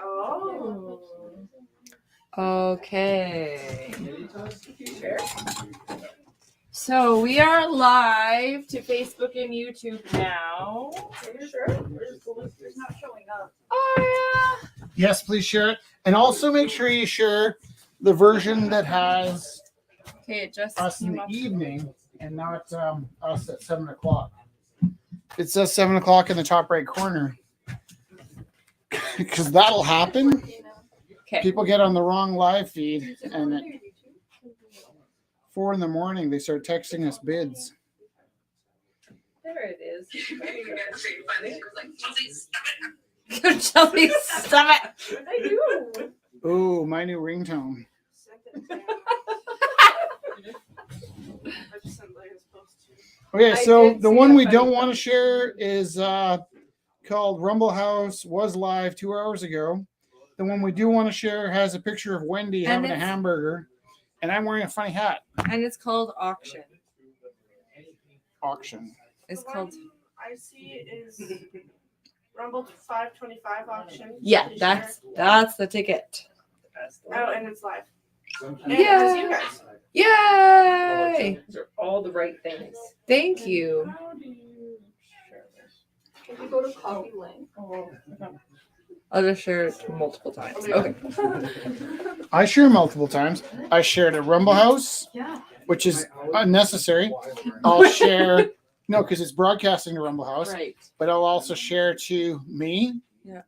Oh. Okay. So we are live to Facebook and YouTube now. Are you sure? It's not showing up. Oh yeah. Yes, please share it. And also make sure you share the version that has Okay, it just us in came the up. evening and not us at 7 o'clock. It says 7 o'clock in the top right corner. Because that'll happen. Okay. People get on the wrong live feed and at 4 a.m. they start texting us bids. There it is. Chelsea, stop it. What did I do? Ooh, my new ringtone. Okay, I so did the see one a we funny don't want to comment. share is called Rumble House was live 2 hours ago. The one we do want to share has a picture of Wendy And having a it's- hamburger, and I'm wearing a funny hat. And it's called auction. Auction. It's The called. one I see is Rumble 525 auction. Yeah, Did you that's the ticket. share? Oh, and it's live. And Yeah. it's you guys. Yay! These are all the right things. Thank you. How do you share this? If you go to copy link. I'll just share it multiple times. Okay. I share multiple times. I shared at Rumble House, Yeah. which is unnecessary. I'll share, no, because it's broadcasting to Rumble House, Right. but I'll also share to me. Yeah.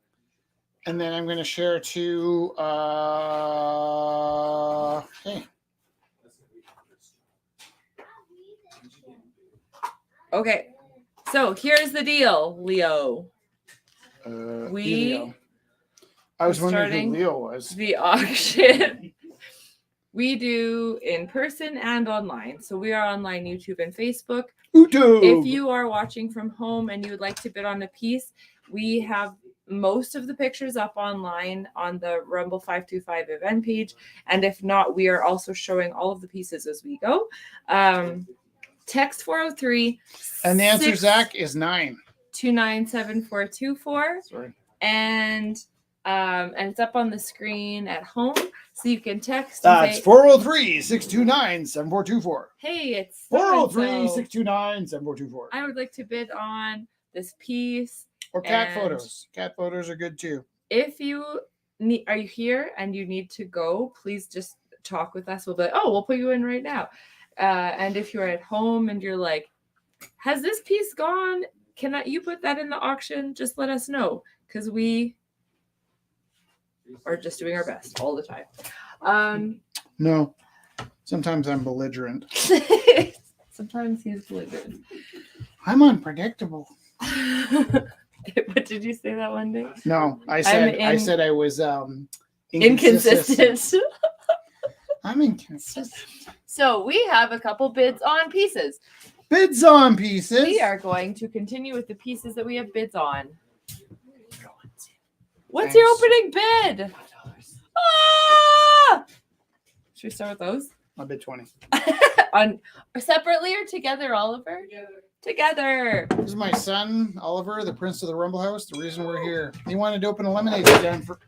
And then I'm going to share to, hey, Okay. So here's the deal, Leo. We Elio. I was wondering starting- who Leo was. The auction. We do in person and online. So we are online, YouTube and Facebook. YouTube. If you are watching from home and you would like to bid on a piece, we have most of the pictures up online on the Rumble 525 event page. And if not, we are also showing all of the pieces as we go. Text 403. And the answer, Zach, is 9. 297424. Sorry. And it's up on the screen at home. So you can text. That's and say, 403-629-7424. hey, it's 403-629-7424. I would like to bid on this piece. Or cat and- photos. Cat photos are good too. If you need, are you here and you need to go, please just talk with us. We'll be like, oh, we'll put you in right now. And if you're at home and you're like, has this piece gone? Cannot you put that in the auction? Just let us know, because we are just doing our best all the time. No. Sometimes I'm belligerent. Sometimes he's belligerent. I'm unpredictable. What did you say that one day? No, I said I was inconsistent. Inconsistent. I'm inconsistent. So we have a couple bids on pieces. Bids on pieces. We are going to continue with the pieces that we have bids on. What's your opening bid? Ah! Should we start with those? I bid 20. On separately or together, Oliver? Together. This is my son, Oliver, the Prince of the Rumble House. The reason we're here. He wanted to open a lemonade stand for.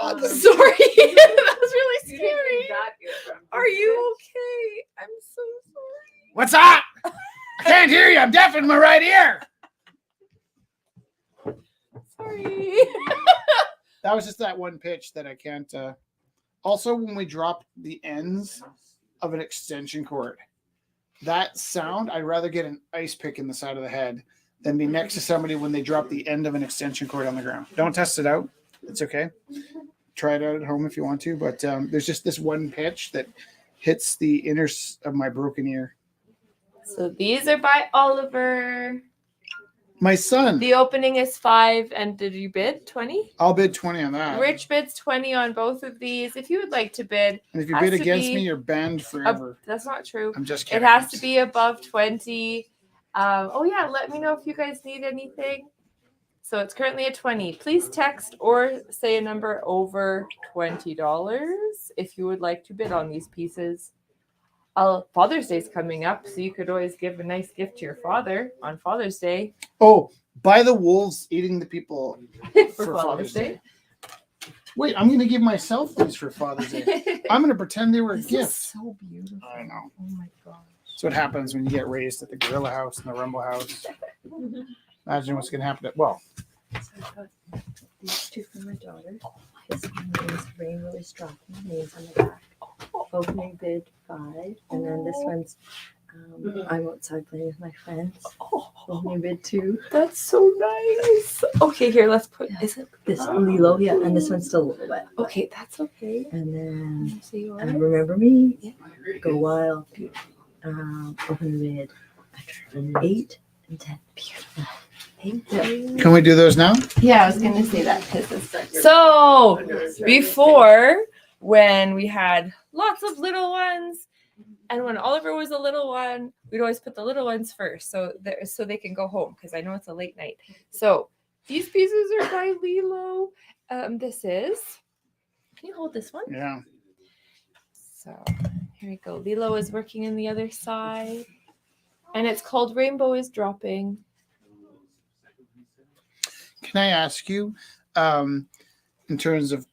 Sorry, that was really scary. Are you okay? I'm so sorry. What's up? I can't hear you. I'm deaf in my right ear. Sorry. That was just that one pitch that I can't. Also, when we drop the ends of an extension cord, that sound, I'd rather get an ice pick in the side of the head than be next to somebody when they drop the end of an extension cord on the ground. Don't test it out. It's okay. Try it out at home if you want to. But there's just this one pitch that hits the inner of my broken ear. So these are by Oliver. My son. The opening is 5, and did you bid 20? I'll bid 20 on that. Rich bids 20 on both of these. If you would like to bid, And if you has bid to against be me, you're banned forever. that's not true. I'm just It kidding. has to be above 20. Oh yeah, let me know if you guys need anything. So it's currently at 20. Please text or say a number over $20 if you would like to bid on these pieces. Father's Day is coming up, so you could always give a nice gift to your father on Father's Day. Oh, by the wolves eating the people For Father's Day. Wait, I'm gonna give myself these for Father's Day. I'm gonna pretend they were a This is gift. so beautiful. I know. Oh my gosh. That's what happens when you get raised at the Gorilla House and the Rumble House. Imagine what's gonna happen. Well, So I got these two for my daughter. This one is Rainbow is Dropping, names on the back. Opening bid 5. And then this one's I'm outside playing with my friends. Opening bid 2. That's so nice. Okay, here, let's put. Is it? This Lilo, yeah, and this one's still a little wet. Okay, that's okay. And then See yours? Remember Me, Yeah. Go Wild, Opening bid 8 and 10. Beautiful. Thank you. can we do those now? Yeah, I was gonna say that. So before, when we had lots of little ones, and when Oliver was a little one, we'd always put the little ones first, so they can go home because I know it's a late night. So these pieces are by Lilo. This is. Can you hold this one? Yeah. So here we go. Lilo is working in the other side, and it's called Rainbow is Dropping. Can I ask you, in terms of,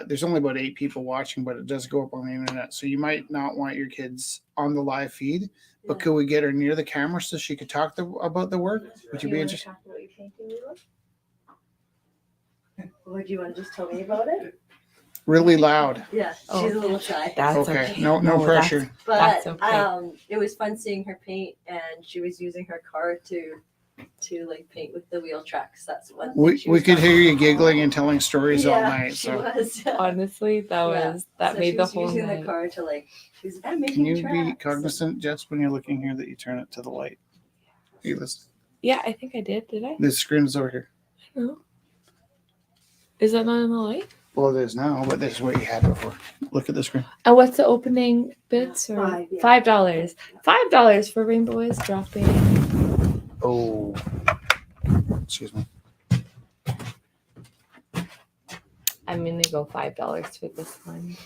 there's only about 8 people watching, but it does go up on the internet, so you might not want your kids on the live feed. But could we get her near the camera so she could talk about the work? Would you be interested? Talk about what you're painting, Lilo? Or do you want to just tell me about it? Really loud. Yeah, Oh, she's a little shy. That's Okay. okay. No No, pressure. But That's okay. it was fun seeing her paint, and she was using her car to like paint with the wheel tracks. That's one. thing We she was could trying hear to- you giggling and telling stories all Yeah, night. she So was. Honestly, that Yeah. was that So made she the was whole using night. the car to like. She was making can you be tracks. cognizant, Jess, when you're looking here, that you turn it to the light? Are you listening? Yeah, I think I did. Did I? The screen is over here. No. Is that not in the light? Well, it is now, but this is what you had before. Look at the screen. And what's the opening bid? Sorry. $5, yeah. $5. $5 for Rainbow is Dropping. Oh, excuse me. I'm gonna go $5 for this one.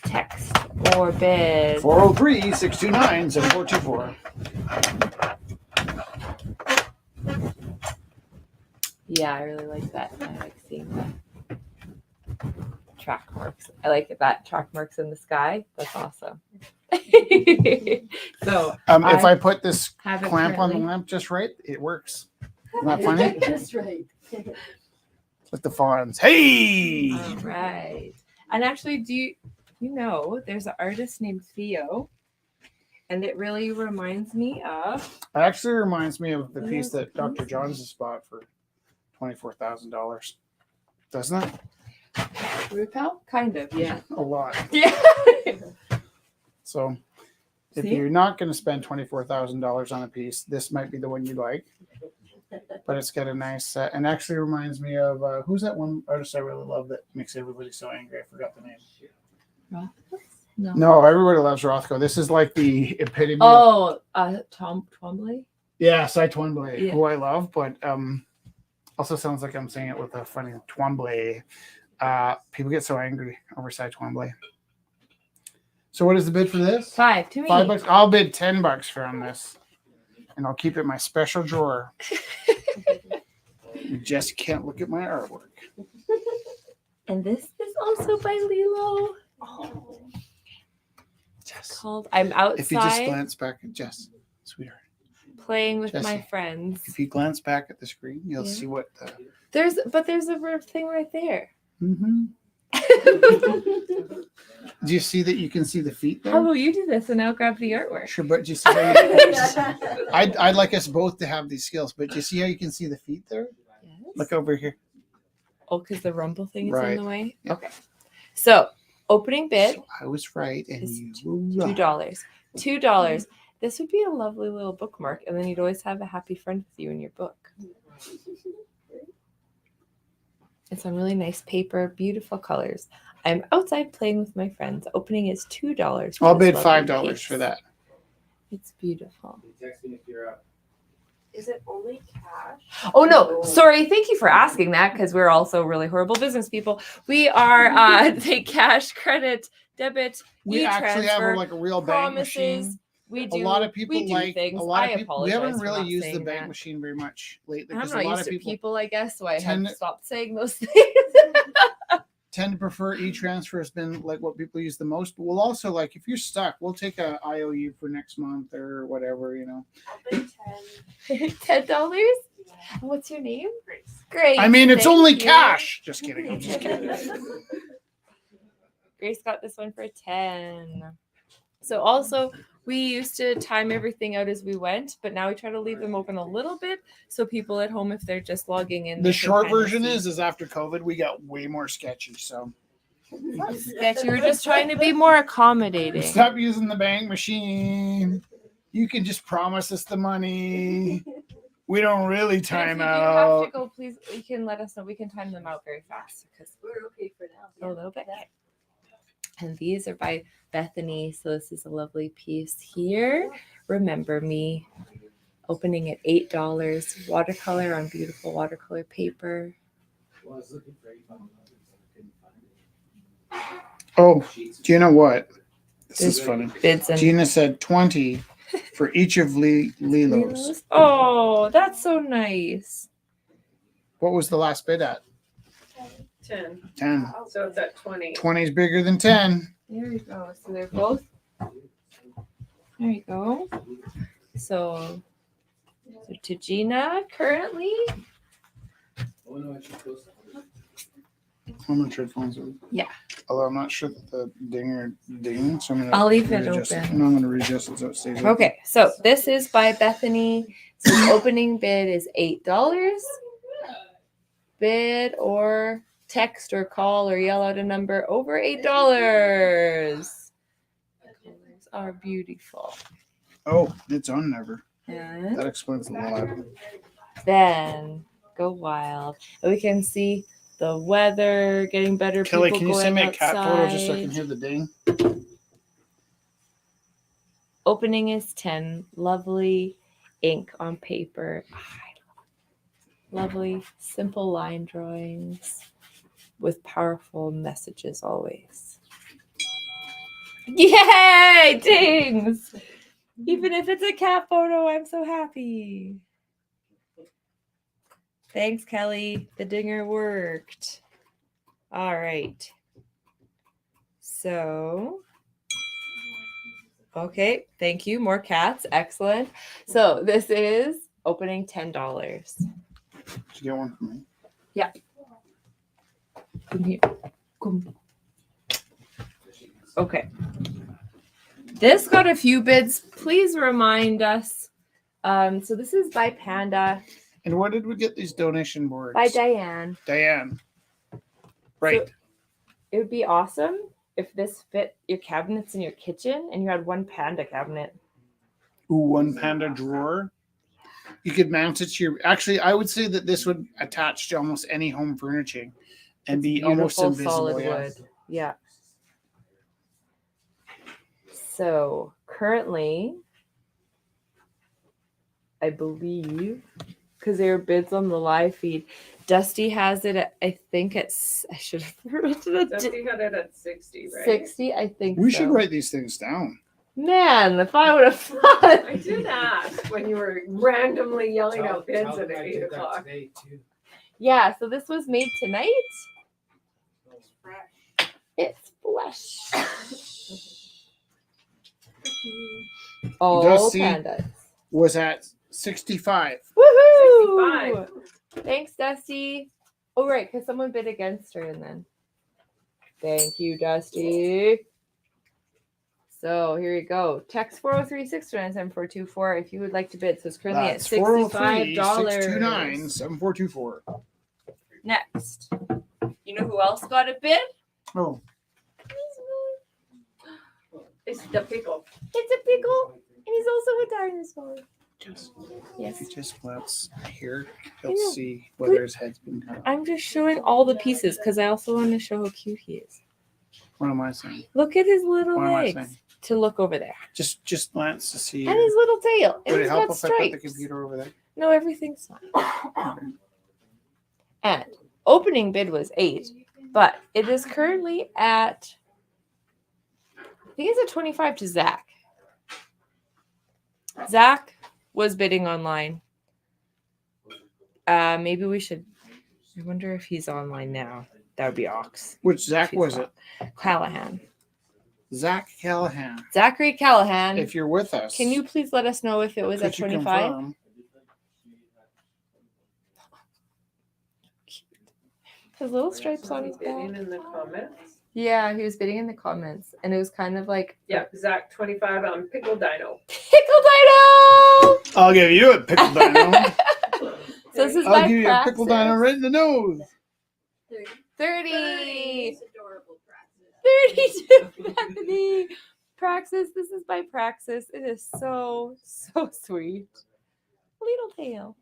Text or bid. 403-629-7424. Yeah, I really like that. I like seeing that. Track marks. I like it, that track marks in the sky. That's awesome. So If I put this have it clamp on the currently- lamp just right, it works. Isn't that funny? Just right. With the fawns. Hey! All right. And actually, do you know there's an artist named Theo, and it really reminds me of. It actually reminds me of the piece Yes, that Dr. yes. Johns has bought for $24,000. Doesn't it? RuPaul? Kind of, yeah. A lot. Yeah. So if See? you're not going to spend $24,000 on a piece, this might be the one you like. But it's got a nice set, and actually reminds me of who's that one artist I really love that makes everybody so angry? I forgot the name. No. No, everybody loves Rothko. This is like the epitome. Of, Oh, Tom Twombly? yeah, Cy Twombly, Yeah. who I love, but also sounds like I'm saying it with a funny Twombly. People get so angry over Cy Twombly. So what is the bid for this? $5 to me. $5. I'll bid $10 for on this, and I'll keep it in my special drawer. You just can't look at my artwork. And this is also by Lilo. Jess, Called I'm if you just outside glance back at Jess, sweetheart. playing with my Jesse. friends. If you glance back at the screen, you'll Yeah. see what. There's a thing right there. Mm-hmm. Do you see that you can see the feet there? How about you do this and I'll grab the artwork? Sure, but do you see how you, I'd like us both to have these skills, but do you see how you can see the feet there? Yes. Look over here. Oh, because the rumble thing is Right. in the way? Yeah. Okay. So opening bid So I was right, and is you were wrong. $2. $2. This would be a lovely little bookmark, and then you'd always have a happy friend with you in your book. It's on really nice paper, beautiful colors. I'm outside playing with my friends. Opening is $2. for I'll this bid lovely $5 piece. for that. It's beautiful. Is it only cash? Oh no, sorry. Thank you for asking that because we're also really horrible business people. We are take cash, credit, debit, We actually have e-transfer, like a real bank promises. machine. We A do. lot of people we do like things. a lot I of people. We apologize haven't for really not used the saying bank that. machine very much lately I'm because a not lot used of to people people, I guess, so I tend have to- stopped saying those things. tend to prefer e-transfer has been like what people use the most. But we'll also like if you're stuck, we'll take a IOU for next month or whatever, you know. I'll pay 10. $10. What's your name? Grace. Great. I mean, it's thank only you. cash. Just kidding. I'm just kidding. Grace got this one for 10. So also we used to time everything out as we went, but now we try to leave them open a little bit so people at home, if they're just logging in, The they can short kinda version see. is after COVID, we got way more sketchy. So Sketchy. We're just trying to be more accommodating. stop using the bank machine. You can just promise us the money. We don't really And if time you do have out. to go, please, you can let us know. We can time them out very fast because We're okay for now. a little bit. And these are by Bethany. So this is a lovely piece here. Remember Me. Opening at $8. Watercolor on beautiful watercolor paper. Oh, do you know what? This is funny. Bids and Gina said 20 for each of Lilo's. Lilos. Oh, that's so nice. What was the last bid at? 10. 10. So it's at 20. 20 is bigger than 10. There you go. So they're both. There you go. So to Gina currently. How much headphones are? Yeah. Although I'm not sure that the dinger ding, so I'm gonna. I'll leave it readjust open. No, I'm gonna readjust it so it stays. open. Okay, so this is by Bethany. So the opening bid is $8. Bid or text or call or yell out a number over $8. The colors are beautiful. Oh, it's on never. And That explains a lot. then go wild. And we can see the weather getting better. Kelly, people can you send me going a cat photo just so I outside. can hear the ding? Opening is 10. Lovely ink on paper. Lovely, simple line drawings with powerful messages always. Yay! Dings! Even if it's a cat photo, I'm so happy. Thanks, Kelly. The dinger worked. All right. So, okay. Thank you. More cats. Excellent. So this is opening $10. Did you get one from me? Come here. Come. Okay. This got a few bids. Please remind us. So this is by Panda, And where did we get these donation boards? by Diane. Diane. Right. So it would be awesome if this fit your cabinets in your kitchen and you had one Panda cabinet. Ooh, one panda drawer. You could mount it to your. Actually, I would say that this would attach to almost any home furnishing, and be almost Beautiful invisible. solid Yeah. wood. Yeah. So currently, I believe, because there are bids on the live feed, Dusty has it at, I think it's, I should have written it. Dusty had it at 60, right? 60, I think We so. should write these things down. Man, if I would have thought. I did ask when you were randomly yelling out bids at 8 o'clock. Yeah, so this was made tonight. It's fresh. Oh, Dusty. pandas. Was at 65. Woohoo! Thanks, Dusty. Oh, right, because someone bid against her and then. Thank you, Dusty. So here you go. Text 403-629-7424 if you would like to bid. So it's currently That's at $65. 403-629-7424. Next. You know who else got a bid? Oh, It's the pickle. It's a pickle, and he's also a dinosaur. just, Yes. just let's hear. I Let's know. see whether his head's been cut off. I'm just showing all the pieces because I also want to show how cute he is. What am I saying? Look at his little What am I legs. saying? To look over there. Just glance to see. And his little tail. And Would it he's help got if I put the stripes. computer over there? No, everything's fine. And opening bid was 8, but it is currently at, I think it's at 25 to Zach. Zach was bidding online. Maybe we should. I wonder if he's online now. That would be Ox. Which Zach was it? Callahan. Zach Callahan. Zachary Callahan. If you're with us, Can you please let us know if it was at could you 25? confirm? His little stripes on his Bidding back. in the comments. Yeah, he was bidding in the comments, and it was kind of like Yeah, Zach 25 on Pickle Dino. Pickle Dino. I'll give you a pickle dino. So this is I'll my give you a pickle praxis. dino right in the nose. 30. Adorable practice. 32 Bethany. Praxis. This is my praxis. It is so sweet. Little tail.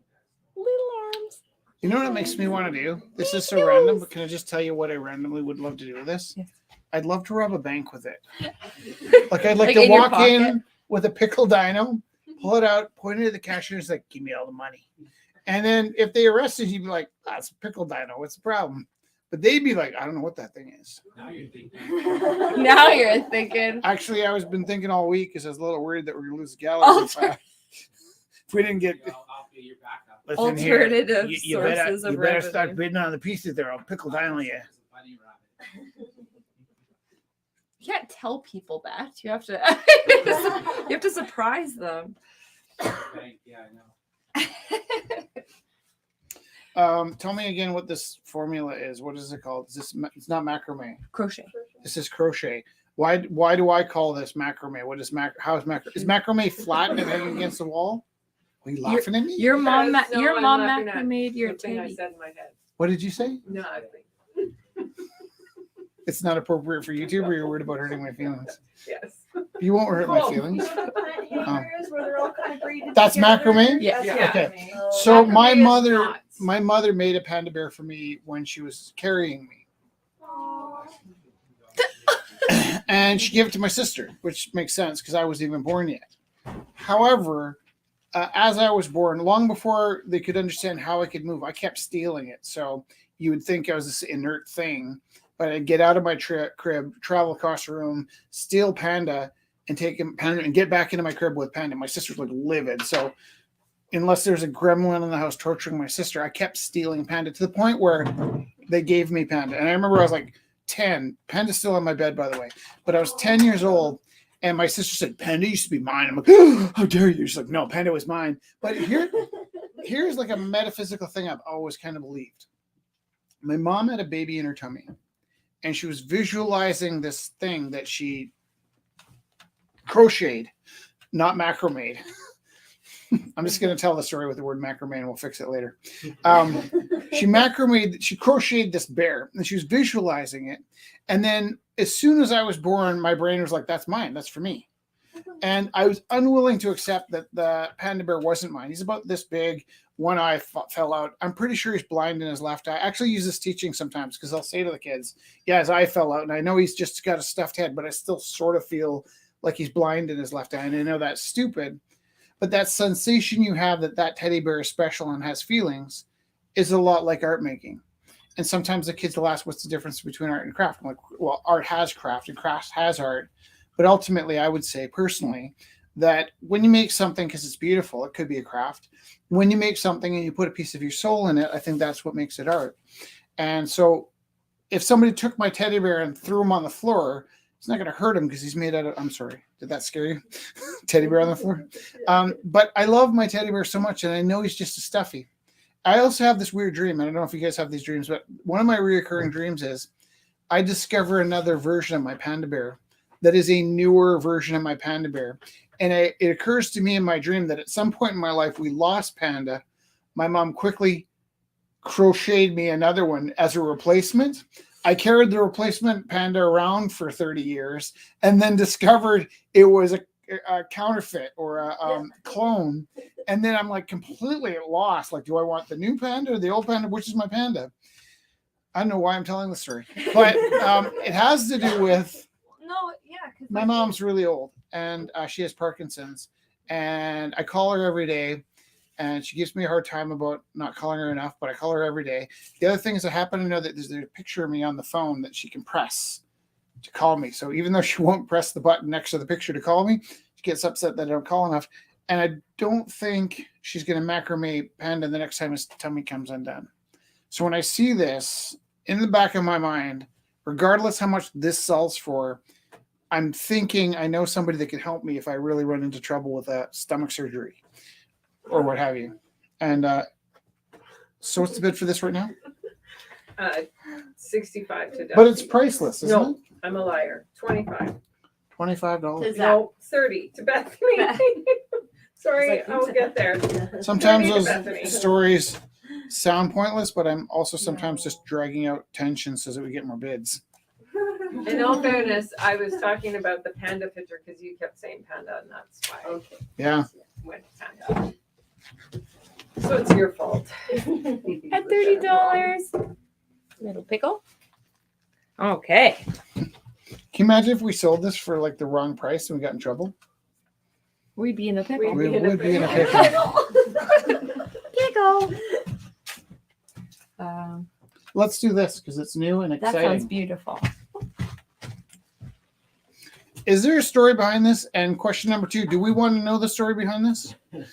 Little arms. You know what it makes me want to do? This is so random, but can I just tell you what I randomly would love to do with this? Yes. I'd love to rob a bank with it. Like I'd like Like to in your walk in pocket? with a pickle dino, pull it out, point it at the cashier, and it's like, give me all the money. And then if they arrested you, you'd be like, that's a pickle dino. What's the problem? But they'd be like, I don't know what that thing is. Now you're thinking. Now you're thinking. Actually, I was been thinking all week because I was a little worried that we're gonna lose the Oh, gallery. If we didn't get I'll be your backup. listen here, Alternative you better, sources of you better start revenue. bidding on the pieces there. I'll pickle dino you. You can't tell people that. You have to you have to surprise them. Yeah, I know. Tell me again what this formula is. What is it called? Is this? It's not macrame. Crochet. This is crochet. Why do I call this macrame? What is how is macrame? Is macrame flat and hanging against the wall? Are you laughing at me? Your mom Because, no, your I'm mom laughing at macrameed your Something I teddy. said in my head. What did you say? Nothing. It's not appropriate for YouTube, or you're worried about hurting my feelings. Yes. You won't hurt my Cool. feelings. Where they're all kind of braided That's together. macrame? Yeah. Yeah. Okay. So my Macrame is mother, not. my mother made a panda bear for me when she was carrying me, and she gave it to my sister, which makes sense because I wasn't even born yet. However, as I was born, long before they could understand how I could move, I kept stealing it. So you would think I was this inert thing, but I'd get out of my crib, travel across the room, steal Panda, and take him Panda and get back into my crib with Panda. My sister's like livid. So unless there's a gremlin in the house torturing my sister, I kept stealing Panda to the point where they gave me Panda. And I remember I was like 10. Panda's still on my bed, by the way. But I was 10 years old. And my sister said, Panda used to be mine. I'm like, oh, how dare you? She's like, no, Panda was mine. But here's like a metaphysical thing I've always kind of believed. My mom had a baby in her tummy, and she was visualizing this thing that she crocheted, not macrame. I'm just going to tell the story with the word macrame, and we'll fix it later. She crocheted this bear, and she was visualizing it. And then as soon as I was born, my brain was like, that's mine. That's for me. And I was unwilling to accept that the panda bear wasn't mine. He's about this big. One eye fell out. I'm pretty sure he's blind in his left eye. I actually use this teaching sometimes because I'll say to the kids, yeah, his eye fell out. And I know he's just got a stuffed head, but I still sort of feel like he's blind in his left eye. And I know that's stupid. But that sensation you have that teddy bear is special and has feelings is a lot like art making. And sometimes the kids will ask, what's the difference between art and craft? I'm like, well, art has craft and craft has art. But ultimately, I would say personally that when you make something because it's beautiful, it could be a craft. When you make something and you put a piece of your soul in it, I think that's what makes it art. And so if somebody took my teddy bear and threw him on the floor, it's not going to hurt him because he's made out of, I'm sorry, did that scare you? Teddy bear on the floor? But I love my teddy bear so much, and I know he's just a stuffy. I also have this weird dream. I don't know if you guys have these dreams, but one of my recurring dreams is I discover another version of my panda bear that is a newer version of my panda bear. And it occurs to me in my dream that at some point in my life, we lost Panda. My mom quickly crocheted me another one as a replacement. I carried the replacement Panda around for 30 years and then discovered it was a counterfeit or a clone. And then I'm like completely at loss. Like, do I want the new Panda or the old Panda? Which is my Panda? I don't know why I'm telling the story, but it has to do with my mom's really old and she has Parkinson's, and I call her every day and she gives me a hard time about not calling her enough, but I call her every day. The other thing is I happen to know that there's a picture of me on the phone that she can press to call me. So even though she won't press the button next to the picture to call me, she gets upset that I don't call enough. and I don't think she's going to macrame panda the next time his tummy comes undone. So when I see this in the back of my mind, regardless how much this sells for, I'm thinking I know somebody that can help me if I really run into trouble with a stomach surgery or what have you. And so what's the bid for this right now? 65 to But it's Dusty. priceless, isn't No. it? I'm a liar. 25. $25. Is that- No, 30 to Bethany. Sorry, It's like I'll pizza. get there. Sometimes 30 to those Bethany. stories sound pointless, but I'm also sometimes just dragging out tension so that we get more bids. In all fairness, I was talking about the panda picture because you kept saying panda, and that's why Okay. Yeah. I went panda. So it's your fault. At $30. Little pickle. Okay. Can you imagine if we sold this for like the wrong price and we got in trouble? We'd be in a pickle. We would be in a pickle. Pickle. Let's do this because it's new and That sounds exciting. beautiful. Is there a story behind this? And question number 2, do we want to know the story behind this? It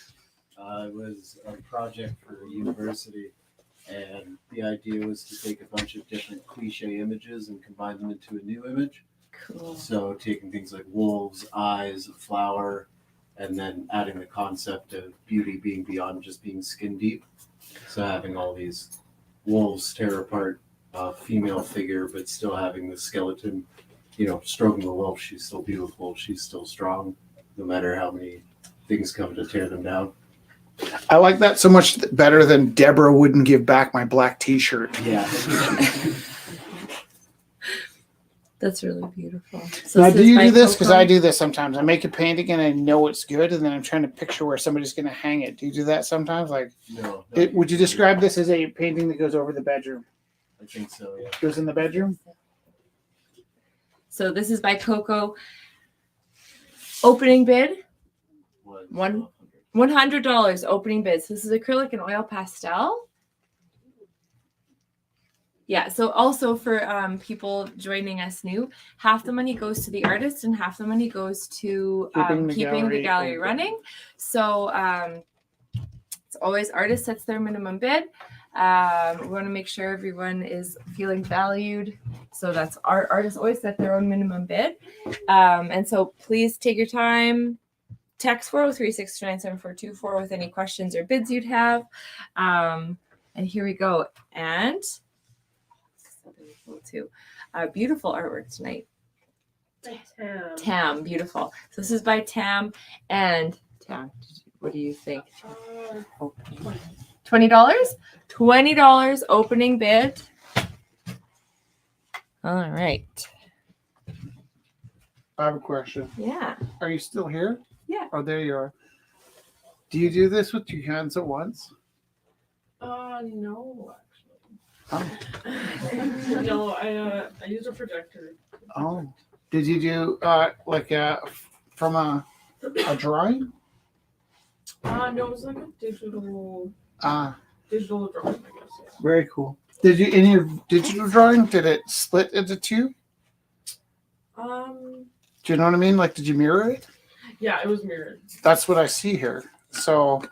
was a project for a university, and the idea was to take a bunch of different cliche images and combine them into a new image. Cool. So taking things like wolves, eyes, a flower, and then adding the concept of beauty being beyond just being skin deep. So having all these wolves tear apart a female figure, but still having the skeleton, stroking the wolf. She's still beautiful. She's still strong, no matter how many things come to tear them down. I like that so much better than Deborah wouldn't give back my black t-shirt. Yeah. That's really beautiful. So Now, this do is you by do this? Because Coco. I do this sometimes. I make a painting and I know it's good, and then I'm trying to picture where somebody's going to hang it. Do you do that sometimes? Like, No. would you describe this as a painting that goes over the bedroom? I think so, yeah. Goes in the bedroom? So this is by Coco. Opening bid One. $100. Opening bid. So this is acrylic and oil pastel. Yeah. So also for people joining us new, half the money goes to the artist and half the money goes to keeping the gallery open. running. So it's always artist sets their minimum bid. We want to make sure everyone is feeling valued. So that's our artists always set their own minimum bid. And so please take your time. Text 403-629-7424 with any questions or bids you'd have. And here we go. And beautiful artwork tonight. Tam, beautiful. So this is by Tam. And Tam, what do you think? $20? $20 opening bid. All right. I have a question. Yeah. Are you still here? Yeah. Oh, there you are. Do you do this with 2 hands at once? No, Oh. actually. No, I use a projector. Oh. Did you do from a drawing? No, it was like a digital Ah, drawing, I guess. Yeah. very cool. Did you, in your digital drawing, did it split into 2? Do you know what I mean? Like, did you mirror it? Yeah, it was mirrored. That's what I see here. So,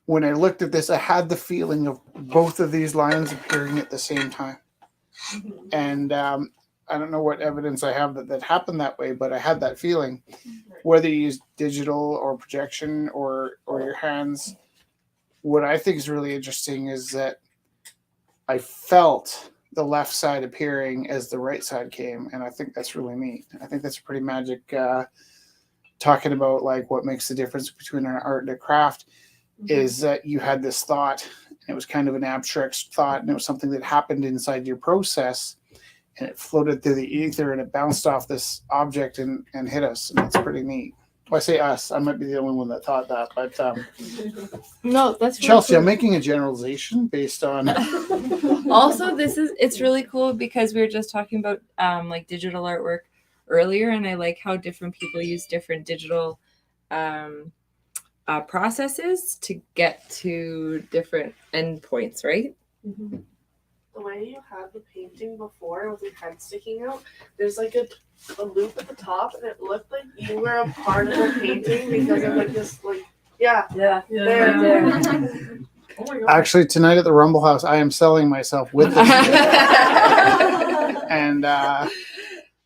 when I looked at this, I had the feeling of both of these lines appearing at the same time. And I don't know what evidence I have that happened that way, but I had that feeling. Whether you use digital or projection or your hands, what I think is really interesting is that I felt the left side appearing as the right side came, and I think that's really neat. I think that's pretty magic. Talking about like what makes the difference between an art and a craft is that you had this thought, and it was kind of an abstract thought, and it was something that happened inside your process, and it floated through the ether, and it bounced off this object and hit us, and that's pretty neat. Well, I say us. I might be the only one that thought that, but No, that's really Chelsea, cool. I'm making a generalization based on. Also, it's really cool because we were just talking about like digital artwork earlier, and I like how different people use different digital processes to get to different endpoints, right? the way you had the painting before with your head sticking out, there's like a loop at the top, and it looked like you were a part of the painting because of like this, like, yeah, Yeah. there. Oh my god. Actually, tonight at the Rumble House, I am selling myself with this. And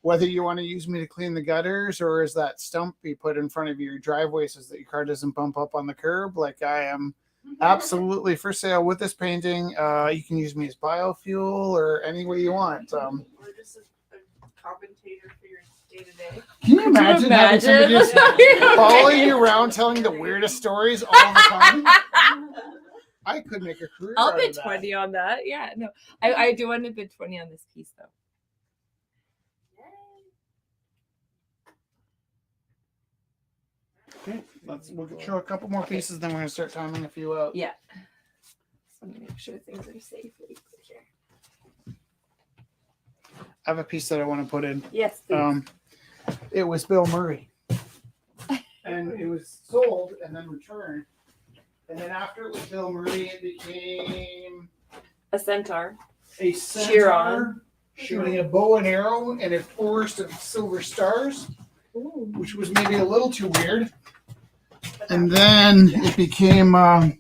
whether you want to use me to clean the gutters or as that stump you put in front of your driveway so that your car doesn't bump up on the curb, like I am absolutely for sale with this painting. You can use me as biofuel or any way you want. Or just a commentator for your day to day. Can you imagine having somebody just Imagine. following you around telling the weirdest stories all the time? I could make a career I'll out bid of that. 20 on that. Yeah, no. I do want to bid 20 on this piece though. Okay, we'll show a couple more pieces, then we're gonna start timing a few out. Yeah. So I'm gonna make sure things are safe really quick here. I have a piece that I want to put in. Yes, please. It was Bill Murray, and it was sold and then returned. And then after it was Bill Murray, it became A centaur. a Cheer centaur on. shooting a bow and arrow and a forest of silver stars, which was maybe a little too weird. And then it became, well,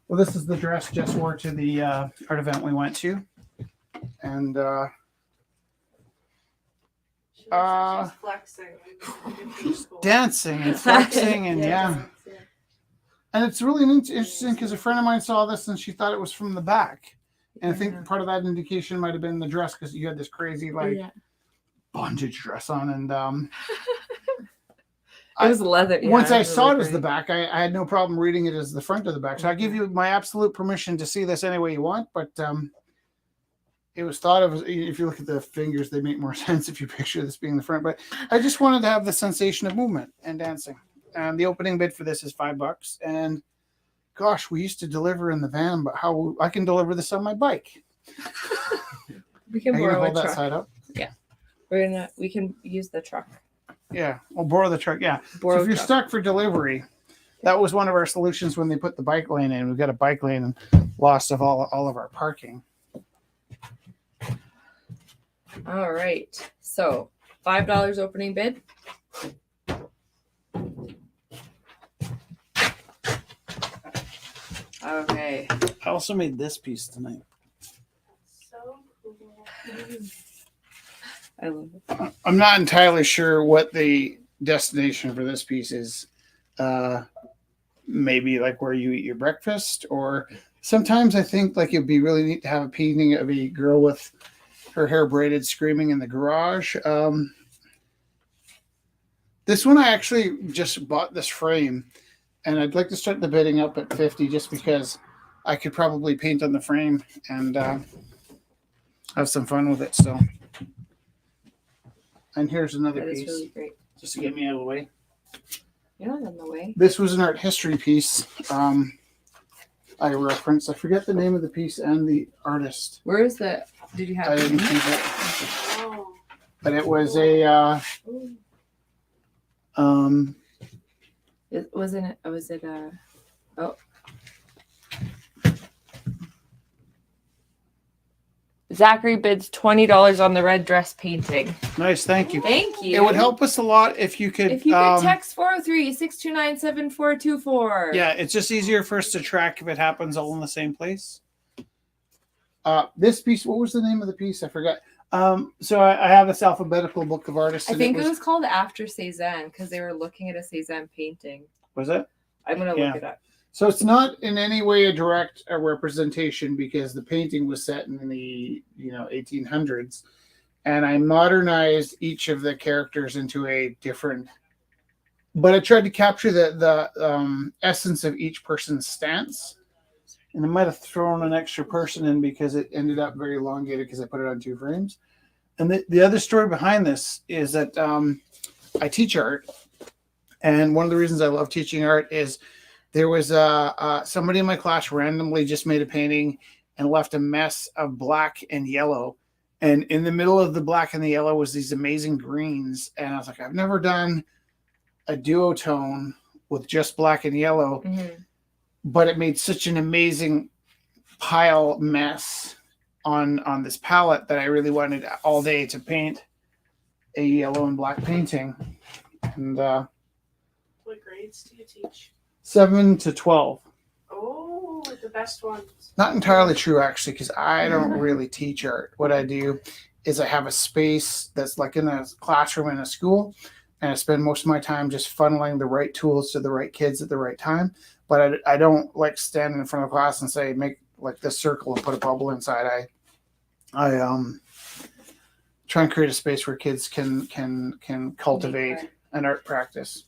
this is the dress Jess wore to the art event we went to. And She looks like she's flexing. dancing and flexing and yeah. And it's really interesting because a friend of mine saw this and she thought it was from the back. And I think part of that indication might have been the dress because you had this crazy like bondage dress on. And It was leather. Yeah, once I was saw really it as the great. back, I had no problem reading it as the front of the back. So I give you my absolute permission to see this any way you want. But it was thought of as, if you look at the fingers, they make more sense if you picture this being the front. But I just wanted to have the sensation of movement and dancing. And the opening bid for this is $5. And gosh, we used to deliver in the van, but how I can deliver this on my bike. We can Are you gonna borrow a hold that truck. side up? We can use the truck. Yeah, we'll borrow the truck. Yeah. Borrow So if you're truck. stuck for delivery, that was one of our solutions when they put the bike lane in. We've got a bike lane and lost of all of our parking. All right. So $5 opening bid. Okay. I also made this piece tonight. So cool. I love it. I'm not entirely sure what the destination for this piece is. Maybe like where you eat your breakfast, or sometimes I think like it'd be really neat to have a painting of a girl with her hair braided screaming in the garage. This one I actually just bought this frame, and I'd like to start the bidding up at 50 just because I could probably paint on the frame and have some fun with it. So, and here's another That is piece really great. just to get me out of the way. You're not in the way. This was an art history piece. I referenced. I forget the name of the piece and the artist. Where is the? Did you have? I didn't keep it, Oh. but it was a. Was it oh. Zachary bids $20 on the red dress painting. Nice, thank you. Thank you. It would help us a lot if you could. If you could text 403-629-7424. Yeah, it's just easier for us to track if it happens all in the same place. This piece, what was the name of the piece? I forgot. So I have this alphabetical book of artists. I and think it was called After Cézanne because they were looking at a Cézanne painting. Was it? I'm gonna Yeah. look it up. So it's not in any way a direct representation because the painting was set in the 1800s, and I modernized each of the characters into a different. But I tried to capture the essence of each person's stance, and I might have thrown an extra person in because it ended up very elongated because I put it on 2 frames. And the other story behind this is that I teach art, and one of the reasons I love teaching art is. There was somebody in my class randomly just made a painting and left a mess of black and yellow. And in the middle of the black and the yellow was these amazing greens. And I was like, I've never done a duotone with just black and yellow, Mm-hmm. but it made such an amazing pile mess. on this palette that I really wanted all day to paint a yellow and black painting. And What grades do you teach? 7 to 12. Oh, the best ones. Not entirely true, actually, because I don't really teach art. What I do is I have a space that's like in a classroom in a school, and I spend most of my time just funneling the right tools to the right kids at the right time. But I don't like stand in front of class and say, make like this circle and put a bubble inside. I try and create a space where kids can cultivate an art practice.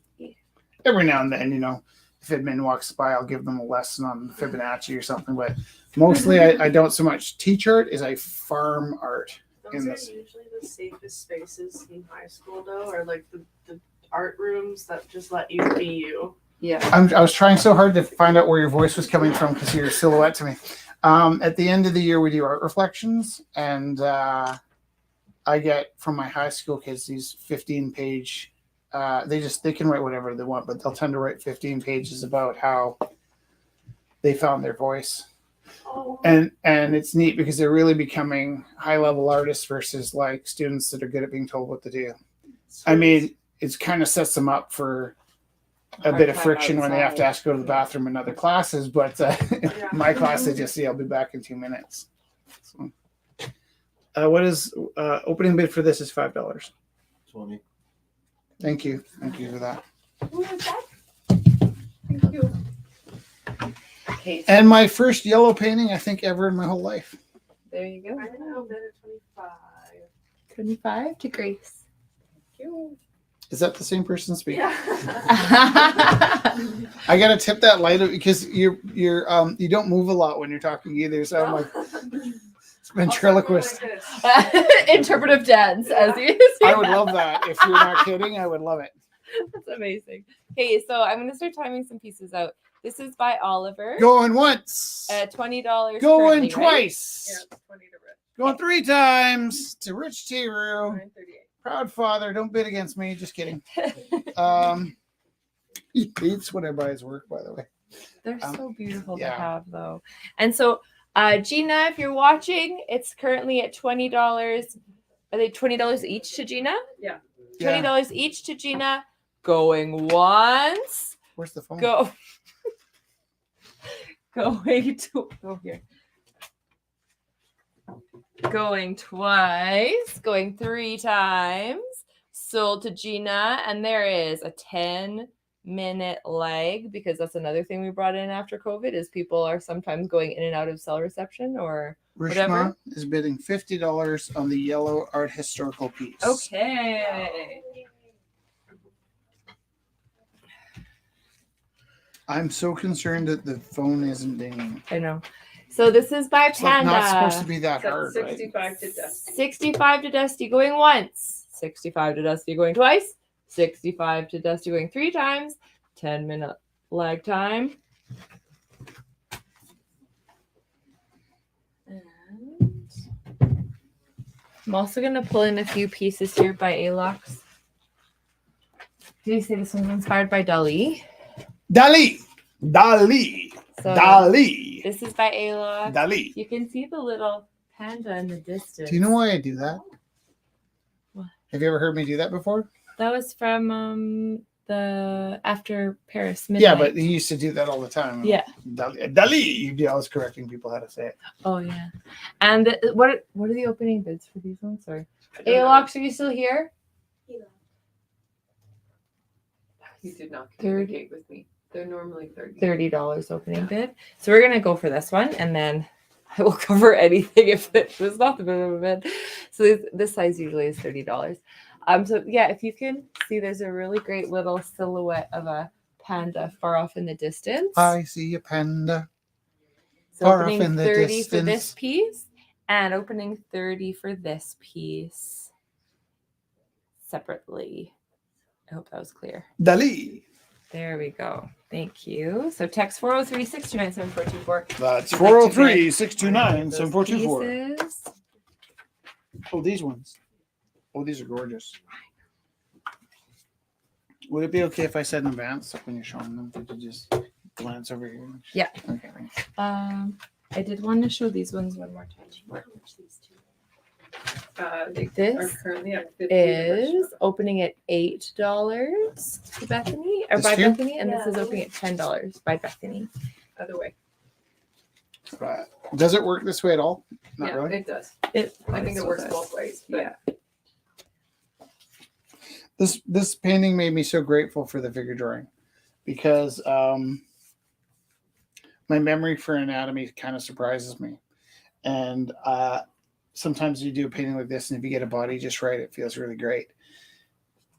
Every now and then, if admin walks by, I'll give them a lesson on Fibonacci or something. But mostly, I don't so much teach art as I farm art. Those In are this. usually the safest spaces in high school, though, or like the art rooms that just let you be you. Yeah. I was trying so hard to find out where your voice was coming from because you're a silhouette to me. At the end of the year, we do art reflections, and I get from my high school kids these 15-page. They can write whatever they want, but they'll tend to write 15 pages about how they found their voice. Oh, And it's neat because they're really becoming high-level artists versus like students that are good at being told what to do. I mean, it kind of sets them up for a Hard bit of time friction when they have to outside. ask to go to the bathroom in other classes, but Yeah. my class they just say I'll be back in 2 minutes. So, what is opening bid for this is $5. 20. Thank you for that. Thank you. Okay. And my first yellow painting I think ever in my whole life. There you go. I know, bid at 25. 25 to Grace. Is that the same person speaking? Yeah. I gotta tip that light up because you don't move a lot when you're talking either. So I'm like ventriloquist. Interpretive dance, as you say. I would love that. If you're not kidding, I would love it. That's amazing. Okay, so I'm gonna start timing some pieces out. This is by Oliver. Going once. $20. Going currently, right? twice. Yeah, it's 20 to Rich. Going 3 times to Rich T-Roo. 9:38. Proud father. Don't bid against me. Just kidding. He hates when I buy his work, by the way. They're so beautiful yeah. to have, though. And so, Gina, if you're watching, it's currently at $20. Are they $20 each to Gina? Yeah. $20 each to Gina. Going once. Where's the phone? Go. Going to go here. Going twice. Going 3 times. Sold to Gina, and there is a 10-minute lag because that's another thing we brought in after COVID is people are sometimes going in and out of cell reception or Rishma whatever. is bidding $50 on the yellow art historical piece. okay. I'm so concerned that the phone isn't dinging. I know. So this is by It's like Panda. not supposed to be that That's hard, right? 65 to Dusty. 65 to Dusty going once. 65 to Dusty going twice. 65 to Dusty going 3 times. 10-minute lag time. And I'm also going to pull in a few pieces here by Alox. Did you say this one's inspired by Dali? Dali! So Dali! this is by Alox. Dali. You can see the little panda in the distance. Do you know why I do that? What? Have you ever heard me do that before? That was from the After Paris Midnight. Yeah, but he used to do that all the time. Yeah. Dali! I was correcting people how to say it. Oh yeah. And what are the opening bids for these ones? Sorry. Alox, are you still here? He did not 30. communicate with me. They're normally 30. $30 opening bid. So we're gonna go for this one, and then I will cover anything if it was not the minimum bid. So this size usually is $30. So yeah, if you can see, there's a really great little silhouette of a panda far off in the distance. I see a panda. So far off opening in the 30 for distance. this piece and opening 30 for this piece separately. I hope that was clear. Dali! There we go. Thank you. So text 403-629-7424. That's Would you like to 403 bid 629 7424. Pieces. Oh, these ones. Oh, these are gorgeous. Would it be okay if I said in advance when you're showing them? Did you just glance over here? Yeah. Okay, thanks. I did want to show these ones one more time. They are This currently at 50. is opening at $8 to Bethany or This by here? Bethany, and this is Yeah. opening at $10 by Bethany. Other way. Does it work this way at all? Not Yeah, really. it does. It I think it also works does. both ways. But Yeah. This painting made me so grateful for the figure drawing because my memory for anatomy kind of surprises me. And sometimes you do a painting like this, and if you get a body just right, it feels really great.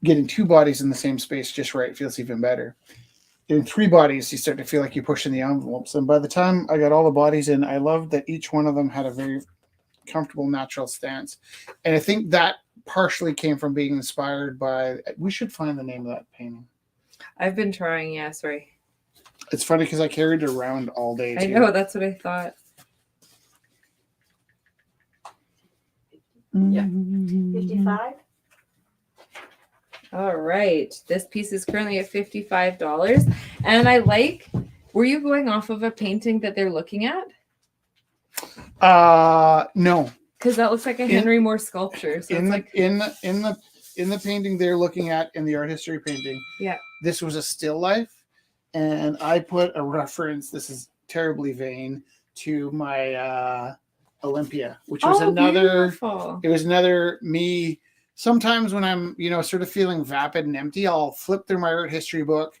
Getting two bodies in the same space just right feels even better. Getting three bodies, you start to feel like you're pushing the envelopes. And by the time I got all the bodies in, I loved that each one of them had a very comfortable, natural stance. And I think that partially came from being inspired by, we should find the name of that painting. I've been trying, yeah, sorry. It's funny because I carried it around all day. I too. know, that's what I thought. Yeah. 55? All right. This piece is currently at $55. And I like, were you going off of a painting that they're looking at? No. Because that looks like a In- Henry Moore sculpture. So in it's the like, in the painting they're looking at in the art history painting, Yeah. this was a still life, and I put a reference. This is terribly vain to my Olympia, which was another. beautiful. It was another me. Sometimes when I'm sort of feeling vapid and empty, I'll flip through my art history book.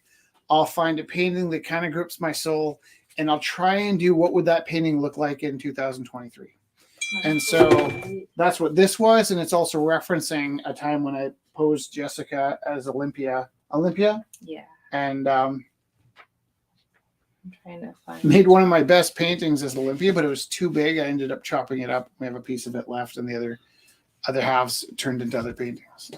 I'll find a painting that kind of grips my soul, and I'll try and do what would that painting look like in 2023. And so that's what this was, and it's also referencing a time when I posed Jessica as Olympia, Yeah. and I'm trying to find. made one of my best paintings as Olympia, but it was too big. I ended up chopping it up. We have a piece of it left, and the other halves turned into other paintings.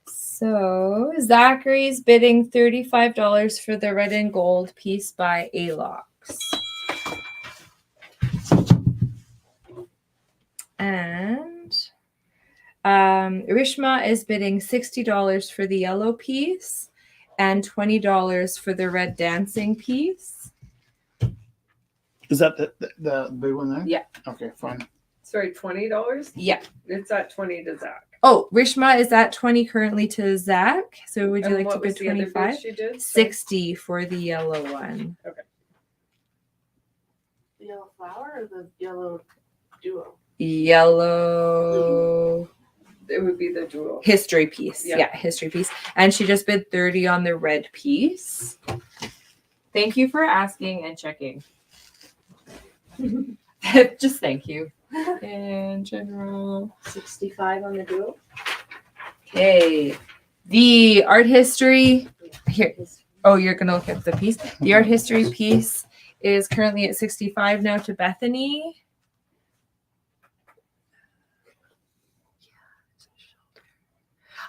So Zachary's bidding $35 for the red and gold piece by Alox. And Rishma is bidding $60 for the yellow piece and $20 for the red dancing piece. Is that the big one there? Yeah. Okay, fine. sorry, $20? Yeah. It's at 20 to Zach. Oh, Rishma is at 20 currently to Zach. So would you And like to what was bid the other 25? bid she did? 60 for the yellow one. The yellow flower or the yellow duo? Yellow It would be the duo. history piece. Yeah. Yeah, history piece. And she just bid 30 on the red piece. Thank you for asking and checking. Just thank you. In general. 65 on the duo? Okay. The art history here. Oh, you're gonna look at the piece. The art history piece is currently at 65 now to Bethany.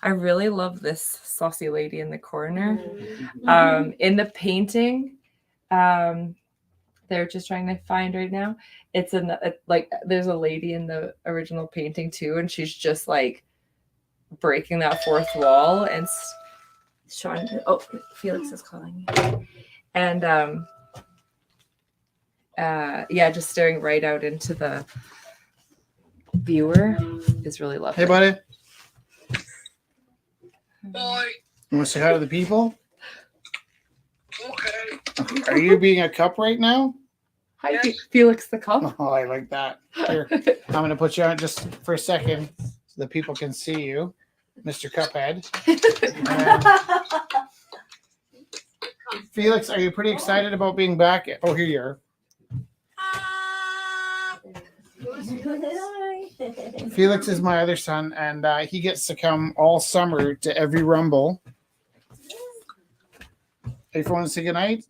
I really love this saucy lady in the corner. In the painting, they're just trying to find right now. It's like there's a lady in the original painting too, and she's just like breaking that fourth wall and showing. Oh, Felix is calling me, and yeah, just staring right out into the viewer is really lovely. Hey, buddy. You want to say hi to the people? Okay. Are you being a cup right now? Hi, Yes. Felix the Cup. Oh, I like that. Here, I'm going to put you on just for a second so the people can see you, Mr. Cuphead. And Felix, are you pretty excited about being back? Oh, here you are. Felix is my other son, and he gets to come all summer to every Rumble. Hey, if you want to say goodnight?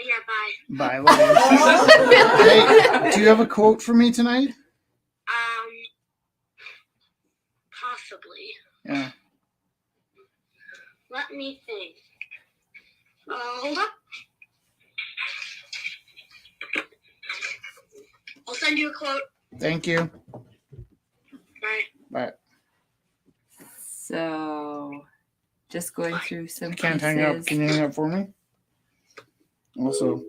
Yeah, bye. Bye, love you. Hey, do you have a quote for me tonight? Possibly. Yeah. Let me think. Hold up. I'll send you a quote. Thank you. Bye. Bye. So, just going through some I can't hang up. pieces. Can you hang up for me? Also,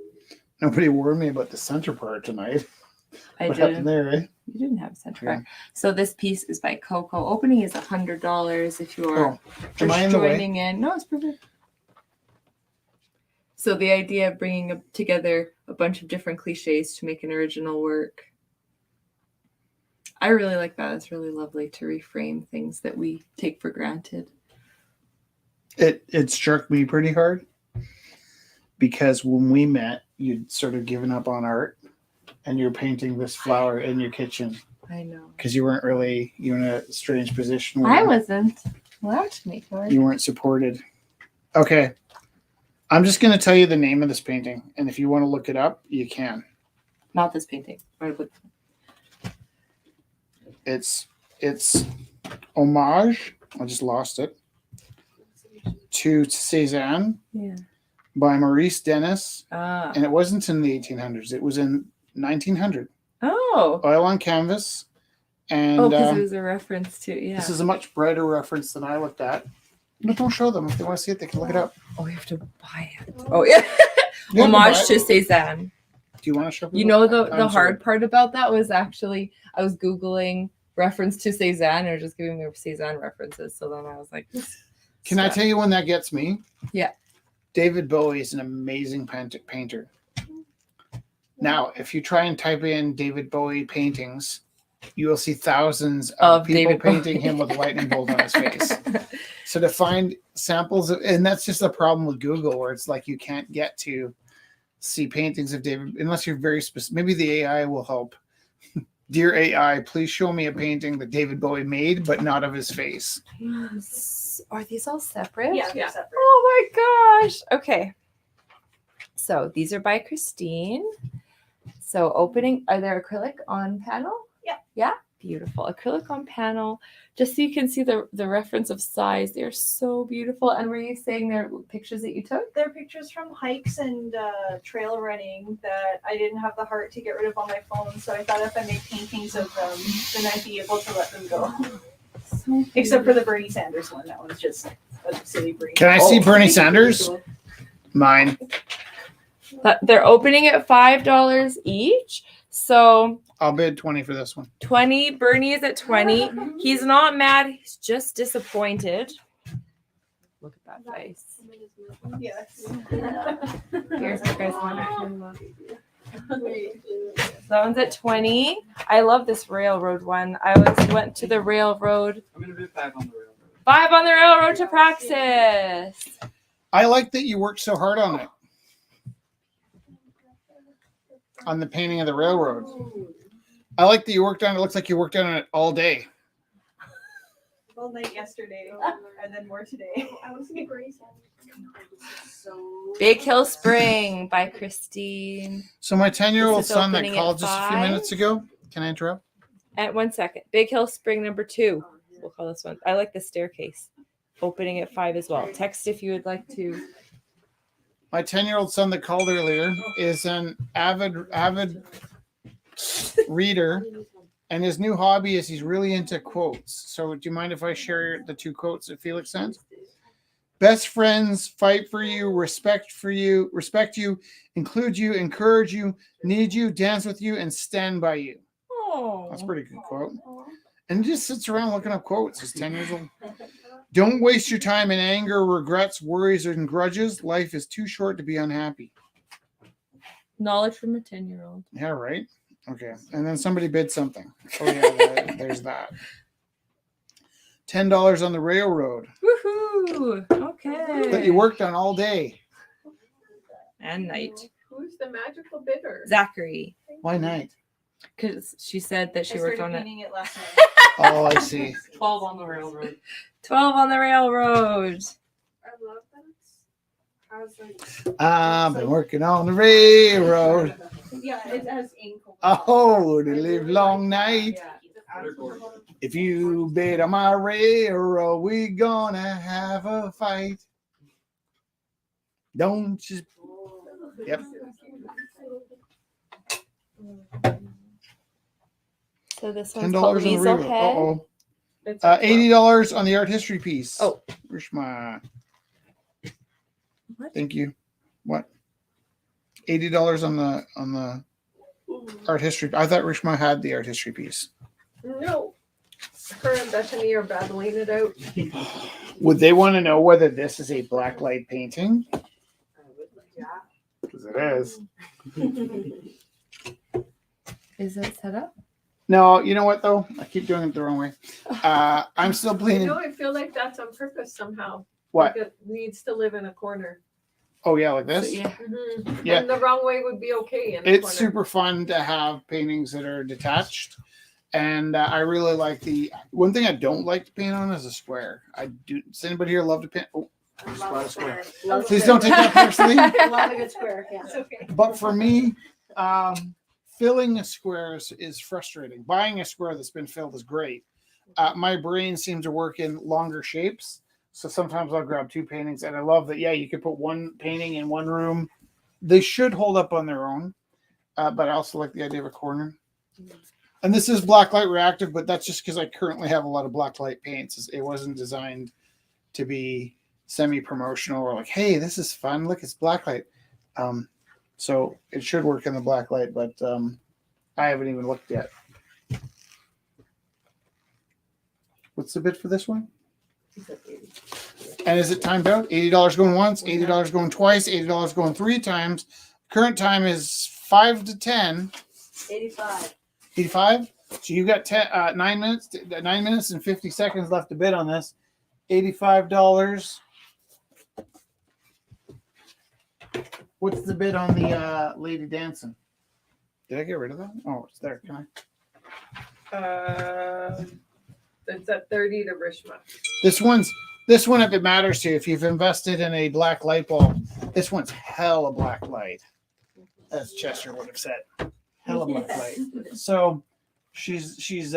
Nobody warned me about the center part tonight. I What didn't. happened there, eh? You didn't have a center Yeah. part. So this piece is by Coco. Opening is $100 if you are Oh, am I in just the way? joining in. No, it's perfect. So the idea of bringing together a bunch of different cliches to make an original work. I really like that. It's really lovely to reframe things that we take for granted. It struck me pretty hard because when we met, you'd sort of given up on art and you're painting this flower in your kitchen I know. because you were in a strange position where I wasn't allowed to make art. you weren't supported. Okay. I'm just going to tell you the name of this painting. And if you want to look it up, you can. Not this painting. It's homage. I just lost it. To Cézanne Yeah. by Maurice Denis. Ah. And it wasn't in the 1800s. It was in 1900. Oh. Oil on canvas. And Oh, because it was a reference to, yeah. this is a much brighter reference than I looked at. But don't show them. If they want to see it, they can look it up. Oh, you have to buy it. Oh, yeah. You have to Homage buy to it. Cézanne. Do you want to show people? You know, the I'm sorry. hard part about that was actually, I was Googling reference to Cézanne, or just giving me Cézanne references. So then I was like, Can I tell you when that gets me? Yeah. David Bowie is an amazing painter. Now, if you try and type in David Bowie paintings, you will see thousands of people David Bowie. painting him with a lightning bolt on his face. So to find samples of, and that's just the problem with Google, where it's like you can't get to see paintings of David unless you're very specific. Maybe the AI will help. Dear AI, please show me a painting that David Bowie made, but not of his face. Are these all separate? Yeah, they're separate. Oh my gosh. Okay. So these are by Christine. So opening, are there acrylic on panel? Yeah. Yeah. Beautiful. Acrylic on panel. Just so you can see the reference of size. They're so beautiful. And were you saying they're pictures that you took? They're pictures from hikes and trail running that I didn't have the heart to get rid of on my phone. So I thought if I made paintings of them, then I'd be able to let them go. So Except for the Bernie Sanders one. That one's just a silly breed. Can I see Bernie Sanders? Mine. They're opening at $5 each. So I'll bid 20 for this one. 20. Bernie is at 20. He's not mad. He's just disappointed. Look at that face. Yes. Here's you guys want. That one's at 20. I love this railroad one. I went to the railroad. I'm gonna bid 5 on the railroad. 5 on the railroad to Praxis. I like that you worked so hard on it. On the painting of the railroad. I like that you worked on it. It looks like you worked on it all day. All night yesterday, and then more today. I was in Bernie So Big Hill Spring by Christine. So my 10-year-old This is son that opening called at just a few 5. minutes ago. Can I interrupt? At 1 second. Big Hill Spring number 2. We'll call this one. I like the staircase. Opening at 5 as well. Text if you would like to. My 10-year-old son that called earlier is an avid reader, and his new hobby is he's really into quotes. So do you mind if I share the 2 quotes that Felix sent? Best friends fight for you, respect you, include you, encourage you, need you, dance with you, and stand by you. Oh. That's a pretty good quote. And he just sits around looking up quotes. He's 10 years old. Don't waste your time in anger, regrets, worries, and grudges. Life is too short to be unhappy. Knowledge from a 10-year-old. Yeah, right. Okay. And then somebody bid something. Oh, yeah, there's that. $10 on the railroad Woohoo! Okay. that you worked on all day. And night. Who's the magical bidder? Zachary. Why night? Because she said that she I worked started on it. painting it last night. Oh, I see. 12 on the railroad. 12 on the railroad. I love that. How's like I've been working on the railroad. Yeah, it has ink. Oh, the live long night. yeah. If you bid on my railroad, we gonna have a fight. Don't you? Yep. So this one's called $10 on the Weasel railroad. Head. Uh-oh. It's $80 on the art history piece. Oh. Where's my? What? Thank you. What? $80 on the art history. I thought Rishma had the art history piece. No. Her and Bethany are battling it out. Would they want to know whether this is a blacklight painting? Yeah. Because it is. Is it set up? No, you know what though? I keep doing it the wrong way. I'm still You bleeding. know, I feel like that's on purpose somehow. What? Like it needs to live in a corner. Oh yeah, like this. Yeah. Yeah. And the wrong way would be okay in a It's corner. super fun to have paintings that are detached, and I really like the one thing I don't like to paint on is a square. I do. Does anybody here love to paint? Oh, I Spot love a square. square. Love please square. don't take that personally. I love a good square. Yeah. It's okay. But for me, filling a square is frustrating. Buying a square that's been filled is great. My brain seems to work in longer shapes. So sometimes I'll grab two paintings, and I love that. Yeah, you could put one painting in one room. They should hold up on their own, but I also like the idea of a corner. And this is blacklight reactive, but that's just because I currently have a lot of blacklight paints. It wasn't designed to be semi-promotional or like, hey, this is fun. Look, it's blacklight. So it should work in the blacklight, but I haven't even looked yet. What's the bid for this one? And is it timed out? $80 going once, $80 going twice, $80 going 3 times. Current time is 5 to 10. 85. 85. So you got 9 minutes and 50 seconds left to bid on this. $85. What's the bid on the Lady Dancing? Did I get rid of that? Oh, it's there. Can I? It's at 30 to Rishma. This one, if it matters to you, if you've invested in a black light bulb, this one's hella black light, as Chester would have said. Hella black light. So she's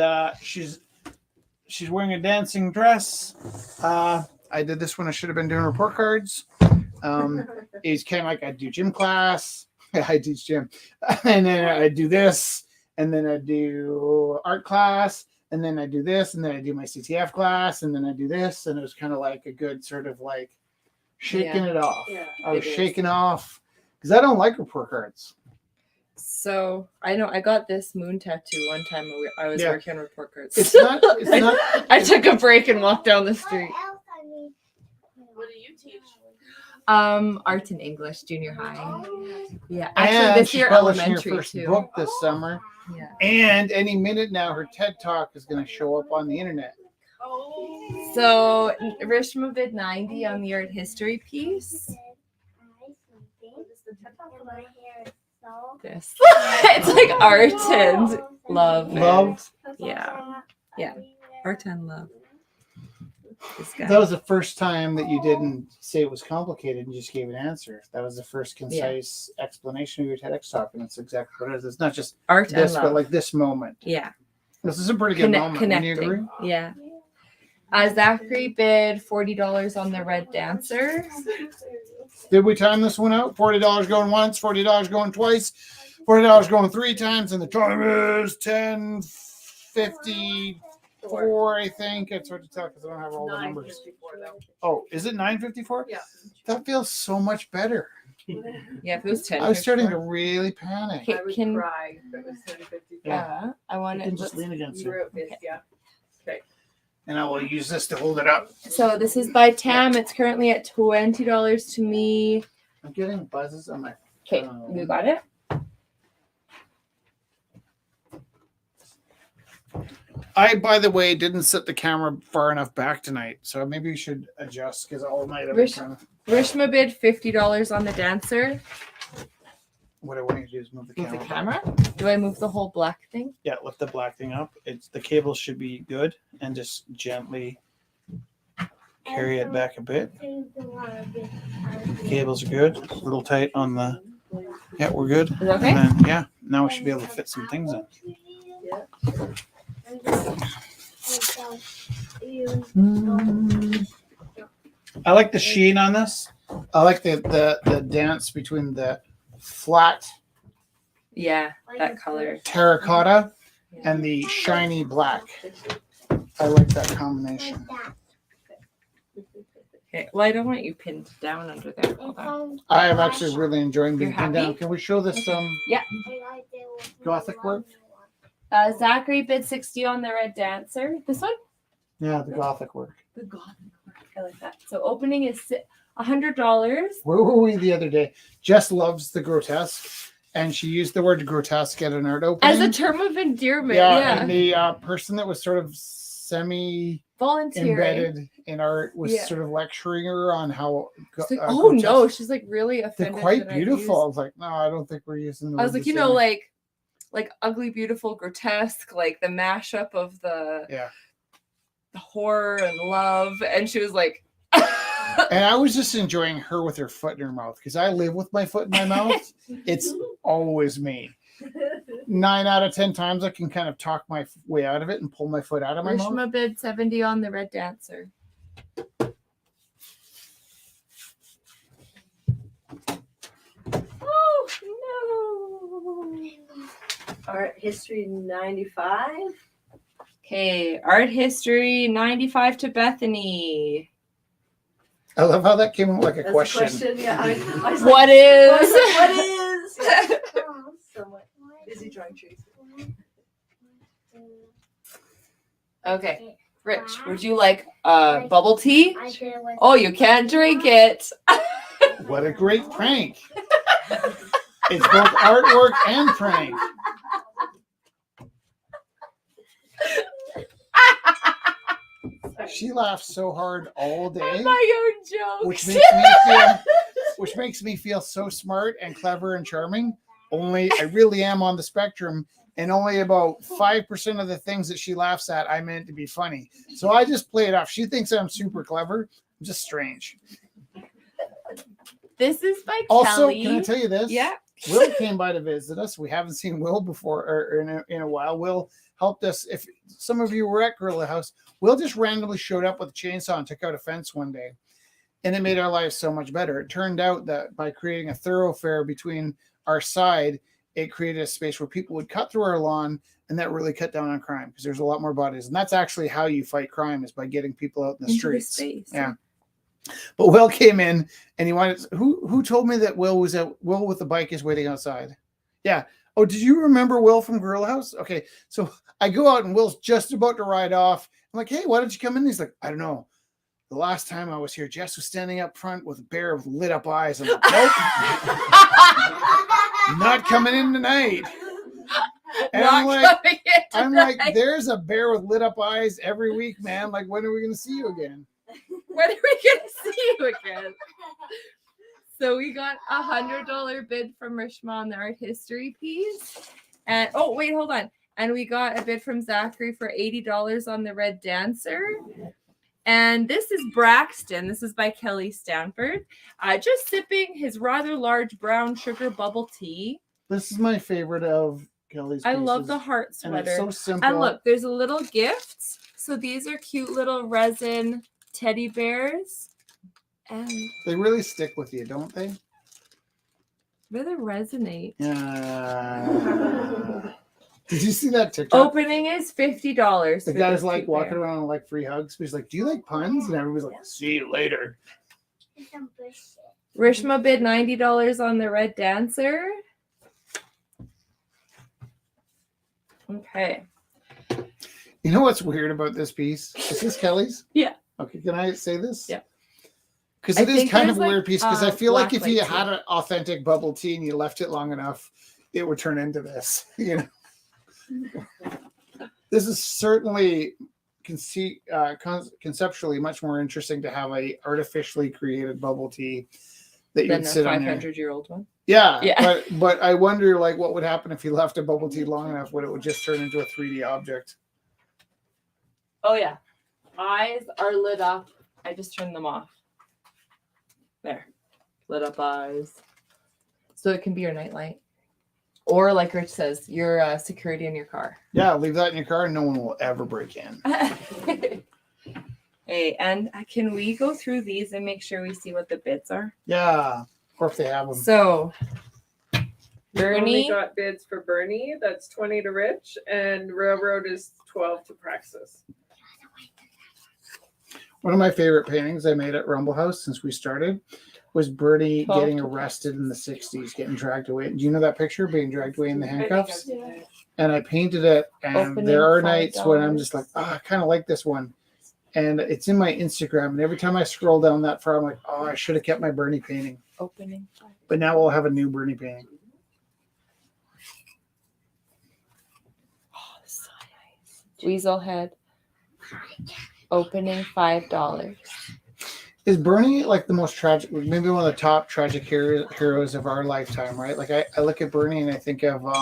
wearing a dancing dress. I did this one. I should have been doing report cards. It's kind of like I do gym class. I teach gym, and then I do this, and then I do art class. And then I do this, and then I do my CTF class, and then I do this, and it was kind of like a good sort of like shaking it off. Yeah. I was It is. shaking off because I don't like report cards. So I know I got this moon tattoo one time. I was Yeah. working on report cards. It's not. It's not. I took a break and walked down the street. What do you teach? Art and English, junior high. Yeah, actually And this she's year publishing her elementary first too. book this summer, Yeah. and any minute now her TED Talk is going to show up on the internet. Oh. So Rishma bid 90 on the art history piece. This. It's like art and love. and- Love. Yeah. Yeah. Art and love. This guy. That was the first time that you didn't say it was complicated and just gave an answer. That was the first concise explanation of your TEDx talk, and it's exactly what it is. It's not just Art this, and but love. like this moment. Yeah. This is a pretty good moment. Wouldn't you agree? Connecting. Yeah. Zachary bid $40 on the Red Dancer. Did we time this one out? $40 going once, $40 going twice, $40 going 3 times, and the time is 10:54. I think it's hard to tell because I don't have all the numbers. 9:54 though. Oh, is it 9:54? Yeah. That feels so much better. Yeah, if it was 10. I was starting to really panic. Okay, I would can- cry if it was 10:54. Yeah. I want You to. can just lean against You it, were at this, yeah. and I will use this to hold it up. So this is by Tam. It's currently at $20 to me. I'm getting buzzes on my. Okay, you got it. I, by the way, didn't set the camera far enough back tonight, so maybe we should adjust because all night I've been Rish- trying to. Rishma bid $50 on the dancer. What I want you to do is move the Move the camera. camera. Do I move the whole black thing? Yeah, lift the black thing up. It's the cable should be good, and just gently carry it back a bit. Cables are good. A little tight on the. Yeah, we're good. Is that okay? And then, yeah, now we should be able to fit some things in. I like the sheen on this. I like the dance between the flat Yeah, that color. terracotta and the shiny black. I like that combination. Okay. Well, I don't want you pinned down under there. Hold on. I am actually really enjoying being You're pinned down. happy? Can we show this Gothic work? Zachary bid 60 on the Red Dancer. This one? Yeah, the Gothic work. The Gothic work. I like that. So opening is $100. Where were we the other day? Jess loves the grotesque, and she used the word grotesque at an art opening. As a term of endearment. yeah, Yeah. and the person that was sort of semi Volunteering. embedded in art was Yeah. sort of lecturing her on how. She's like, oh no, grotesque- she's like really they're offended. quite that I beautiful. I used- was like, no, I don't think we're using. The I was word like, the you know, same. like ugly, beautiful, grotesque, like the mashup of the Yeah. the horror and love. And she was like, And I was just enjoying her with her foot in her mouth because I live with my foot in my mouth. It's always me. 9 out of 10 times I can kind of talk my way out of it and pull my foot out of my mouth. Rishma bid 70 on the Red Dancer. Oh no. Art history 95. Okay, art history 95 to Bethany. I love how that came out like a That's question. Yeah. I was What like, is? what is? Yeah. Somewhat busy drawing trees. Okay, Rich, would you like bubble tea? Oh, you can't drink it. What a great prank. It's both artwork and prank. She laughs so hard all day, My own jokes. which makes me feel so smart and clever and charming. Only I really am on the spectrum, and only about 5% of the things that she laughs at I meant to be funny. So I just play it off. She thinks I'm super clever. I'm just strange. This is by Also, Kelly. can I tell you this? Yeah. Will came by to visit us. We haven't seen Will before or in a while. Will helped us. If some of you were at Gorilla House, Will just randomly showed up with a chainsaw and took out a fence one day. And it made our lives so much better. It turned out that by creating a thoroughfare between our side, it created a space where people would cut through our lawn, and that really cut down on crime because there's a lot more bodies. And that's actually how you fight crime, is by getting people out in the Into streets. space. Yeah. But Will came in and he wanted. Who told me that Will was at Will with the bike is waiting outside? Yeah. Oh, did you remember Will from Gorilla House? Okay, so I go out and Will's just about to ride off. I'm like, hey, why don't you come in? He's like, I don't know. The last time I was here, Jess was standing up front with a bear with lit up eyes. I'm like, nope, not coming in tonight. And I'm like, there's a bear with lit up eyes every week, man. Like, when are we going to see you again? When are we gonna see you again? So we got $100 bid from Rishma on the art history piece. And oh wait, hold on. And we got a bid from Zachary for $80 on the Red Dancer. And this is Braxton. This is by Kelly Stanford. Just sipping his rather large brown sugar bubble tea. This is my favorite of Kelly's. I love pieces. the heart And sweater. it's so simple. And look, there's a little gift. So these are cute little resin teddy bears. And They really stick with you, don't they? really resonate. Yeah. Did you see that TikTok? Opening is $50. The for guy's this like cute walking bear. around like free hugs. He's like, "Do you like puns?" And everybody's like, "See you later." Rishma bid $90 on the Red Dancer. Okay. You know what's weird about this piece? Is this Kelly's? Yeah. Okay, can I say this? Yeah. Because I it is think kind of there's, a weird like, piece. Because I feel like if black you light had too. an authentic bubble tea and you left it long enough, it would turn into this. You know. This is certainly conceptually much more interesting to have a artificially created bubble tea that Then you'd a sit on there. 500-year-old one. Yeah, Yeah. but I wonder like what would happen if you left a bubble tea long enough when it would just turn into a 3D object. Oh yeah. Eyes are lit up. I just turned them off. There. Lit up eyes. So it can be your nightlight. Or like Rich says, your security in your car. Yeah, leave that in your car and no one will ever break in. Hey, and can we go through these and make sure we see what the bids are? Yeah, or if they have them. So, Only Bernie, got bids for Bernie. That's 20 to Rich, and Railroad is 12 to Praxis. One of my favorite paintings I made at Rumble House since we started was Bernie 12 getting to arrested in the 60s, getting dragged away. Do you know that picture, being dragged away in the I think handcuffs? I've seen it. And I painted it, and Opening there are nights when I'm $5. just like, I kind of like this one. And it's in my Instagram, and every time I scroll down that far, I'm like, oh, I should have kept my Bernie painting. Opening. But now we'll have a new Bernie painting. Oh, so nice. Weasel head. Opening $5. Is Bernie like the most tragic, maybe one of the top tragic heroes of our lifetime, right? Like I look at Bernie and I think of What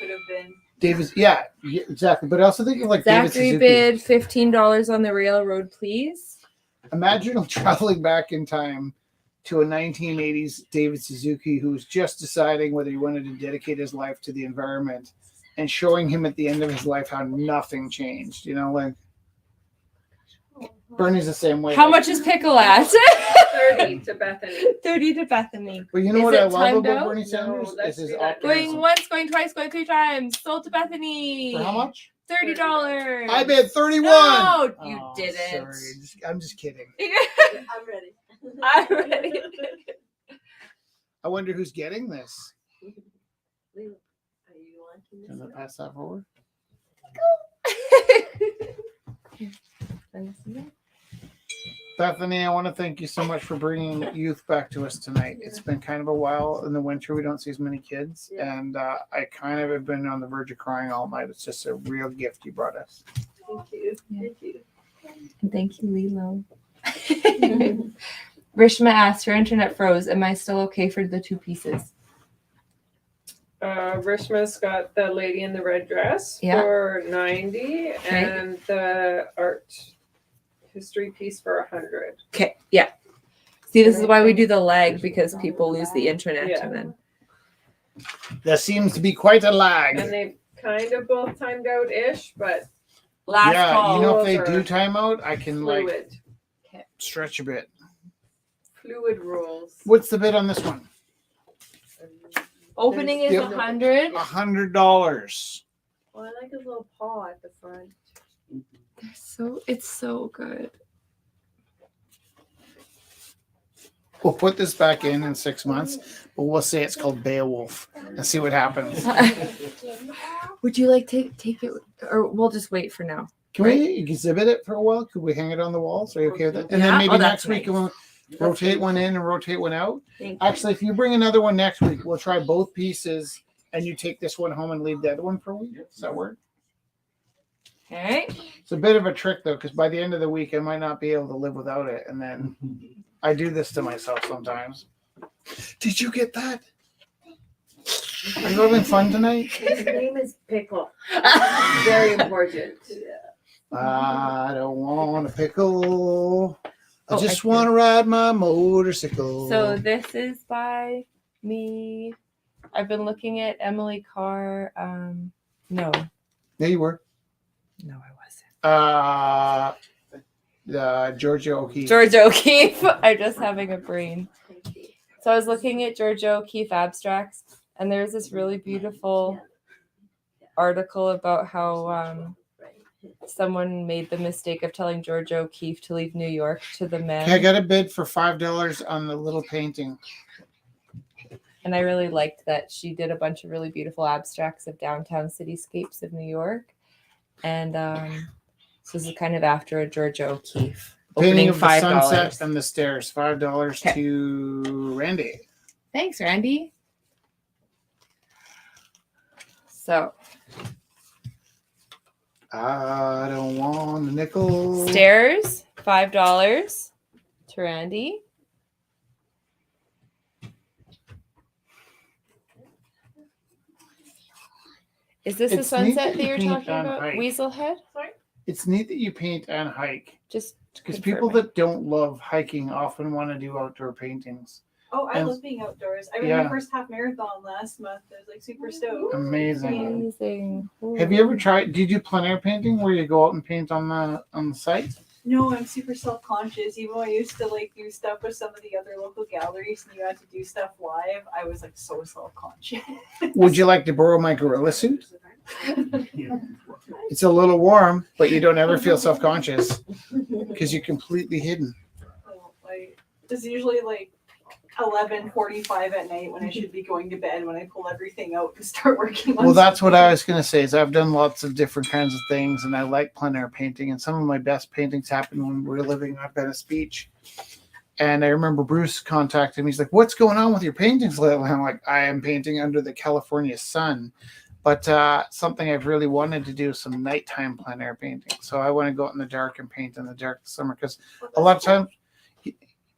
could have been. David. Yeah, exactly. But I also think of like David Zachary Suzuki. bid $15 on the railroad, please. Imagine traveling back in time to a 1980s David Suzuki who was just deciding whether he wanted to dedicate his life to the environment, and showing him at the end of his life how nothing changed. You know, like Bernie's the same way. How much is pickle at? 30 to Bethany. 30 to Bethany. But you know Is what I it love timed about out? Bernie Sanders No, let's is his do that. Going optimism. once, going twice, going 3 times. Sold to Bethany. For how much? $30. I bid 31. No, you Oh, didn't. Sorry, I'm just kidding. I'm ready. I'm ready. I wonder who's getting this. Are you wanting Can I this? pass that forward? Bethany, I want to thank you so much for bringing youth back to us tonight. It's been kind of a while in the winter. We don't see as many kids, and I kind of have been on the verge of crying all night. It's just a real gift you brought us. Thank you. Yeah. Thank you. And thank you, Lilo. Rishma asked, her internet froze. Am I still okay for the 2 pieces? Rishma's got the lady in the red dress Yeah. for 90 and the art history piece for 100. Okay, yeah. See, this is why we do the lag, because people lose the internet Yeah. and then. There seems to be quite a lag. And they kind of both timed out ish, but Last Yeah, call. you know if they over. do timeout, I can like fluid. stretch a bit. Fluid rules. What's the bid on this one? Opening is Yep. 100. $100. Well, I like his little paw at the front. It's so good. We'll put this back in 6 months, but we'll say it's called Beowulf and see what happens. Would you like to take it, or we'll just wait for now? Can we exhibit it for a while? Could we hang it on the walls? Are you okay with that? And Yeah. then maybe Oh, next that's week nice. we'll rotate one in and rotate one out. Thank Actually, if you bring another one next week, we'll try both pieces and you take this one home and leave the other one for a week. Does that work? Okay. It's a bit of a trick though, because by the end of the week I might not be able to live without it. And then I do this to myself sometimes. Did you get that? Are you having fun tonight? His name is Pickle. Very important. I don't want a pickle. I Oh, just I want to ride my motorcycle. So this is by me. I've been looking at Emily Carr. No, there you were. I wasn't. Georgia O'Keeffe. Georgia O'Keeffe. I'm just having a brain. So I was looking at Georgia O'Keeffe abstracts, and there's this really beautiful article about how someone made the mistake of telling Georgia O'Keeffe to leave New York to the men. Okay, I got a bid for $5 on the little painting. And I really liked that she did a bunch of really beautiful abstracts of downtown cityscapes of New York. And so this is kind of after a Georgia O'Keeffe. Painting Opening of the $5. sunset and the stairs. $5 Okay. to Randy. Thanks, Randy. So I don't want a nickel. stairs, $5 to Randy. Is this the It's neat sunset that that you you're paint talking on about? height. Weaselhead? It's neat that you paint and hike. Just Because people that don't love hiking often want to do outdoor paintings. Oh, I And- love being outdoors. I ran Yeah. my first half marathon last month. I was like super stoked. Amazing. amazing. Have you ever tried? Did you do plein air painting where you go out and paint on the site? No, I'm super self-conscious. Even when I used to like do stuff with some of the other local galleries and you had to do stuff live, I was like so self-conscious. Would you like to borrow my gorilla suit? It's a little warm, but you don't ever feel self-conscious. because you're completely hidden. Like, it's usually like 11:45 at night when I should be going to bed when I pull everything out and start working on Well, that's what something. I was going to say. Is I've done lots of different kinds of things, and I like plein air painting. And some of my best paintings happened when we were living on Venice Beach. And I remember Bruce contacted me. He's like, "What's going on with your paintings lately?" I'm like, "I am painting under the California sun." But something I've really wanted to do is some nighttime plein air painting. So I want to go out in the dark and paint in the dark this summer because a lot of times,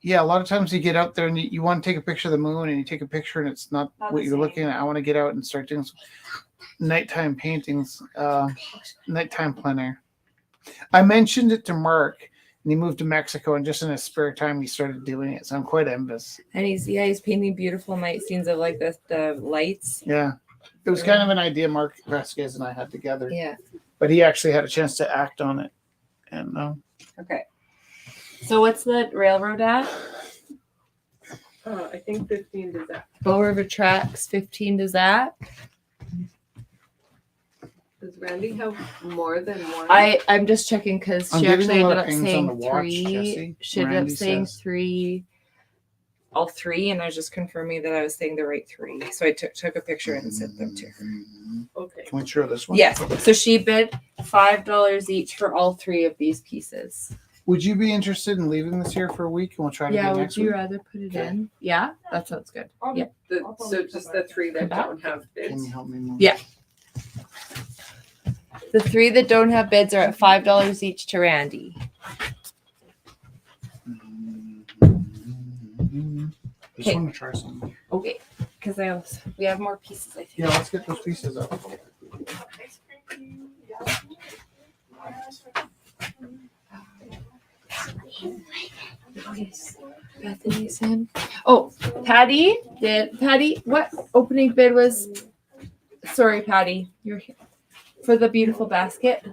yeah, a lot of times you get out there and you want to take a picture of the moon and you take a picture and it's not Not what the you're same. looking at. I want to get out and start doing some nighttime paintings, nighttime plein air. I mentioned it to Mark and he moved to Mexico and just in his spare time he started doing it. So I'm quite envious. And he's painting beautiful night scenes of like the lights. Yeah. It was kind of an idea Mark Vasquez and I had together, Yeah. but he actually had a chance to act on it. And Okay. So what's the railroad at? I think 15 does that. Bow River Tracks, 15 to that. Does Randy have more than one? I'm just checking because I'm she getting actually a lot ended of up pings on the saying watch, 3. Jesse. She ended up Randy saying says. 3. All 3, and I was just confirming that I was saying the right 3. So I took a picture and sent them to her. Okay. Can we show this one? Yes. So she bid $5 each for all 3 of these pieces. Would you be interested in leaving this here for a week and we'll try to Yeah. do Would next you week? rather put it in? Yeah. That sounds good. Yeah. So just the 3 that Back. don't have Can bids. you help me move? Yeah. The 3 that don't have bids are at $5 each to Randy. Just Okay. want to try something. Okay. Because we have more pieces, I think. Yeah, let's get those pieces up. Bethany's in. Oh, Patty, what opening bid was? Sorry, Patty, you're here for the beautiful basket.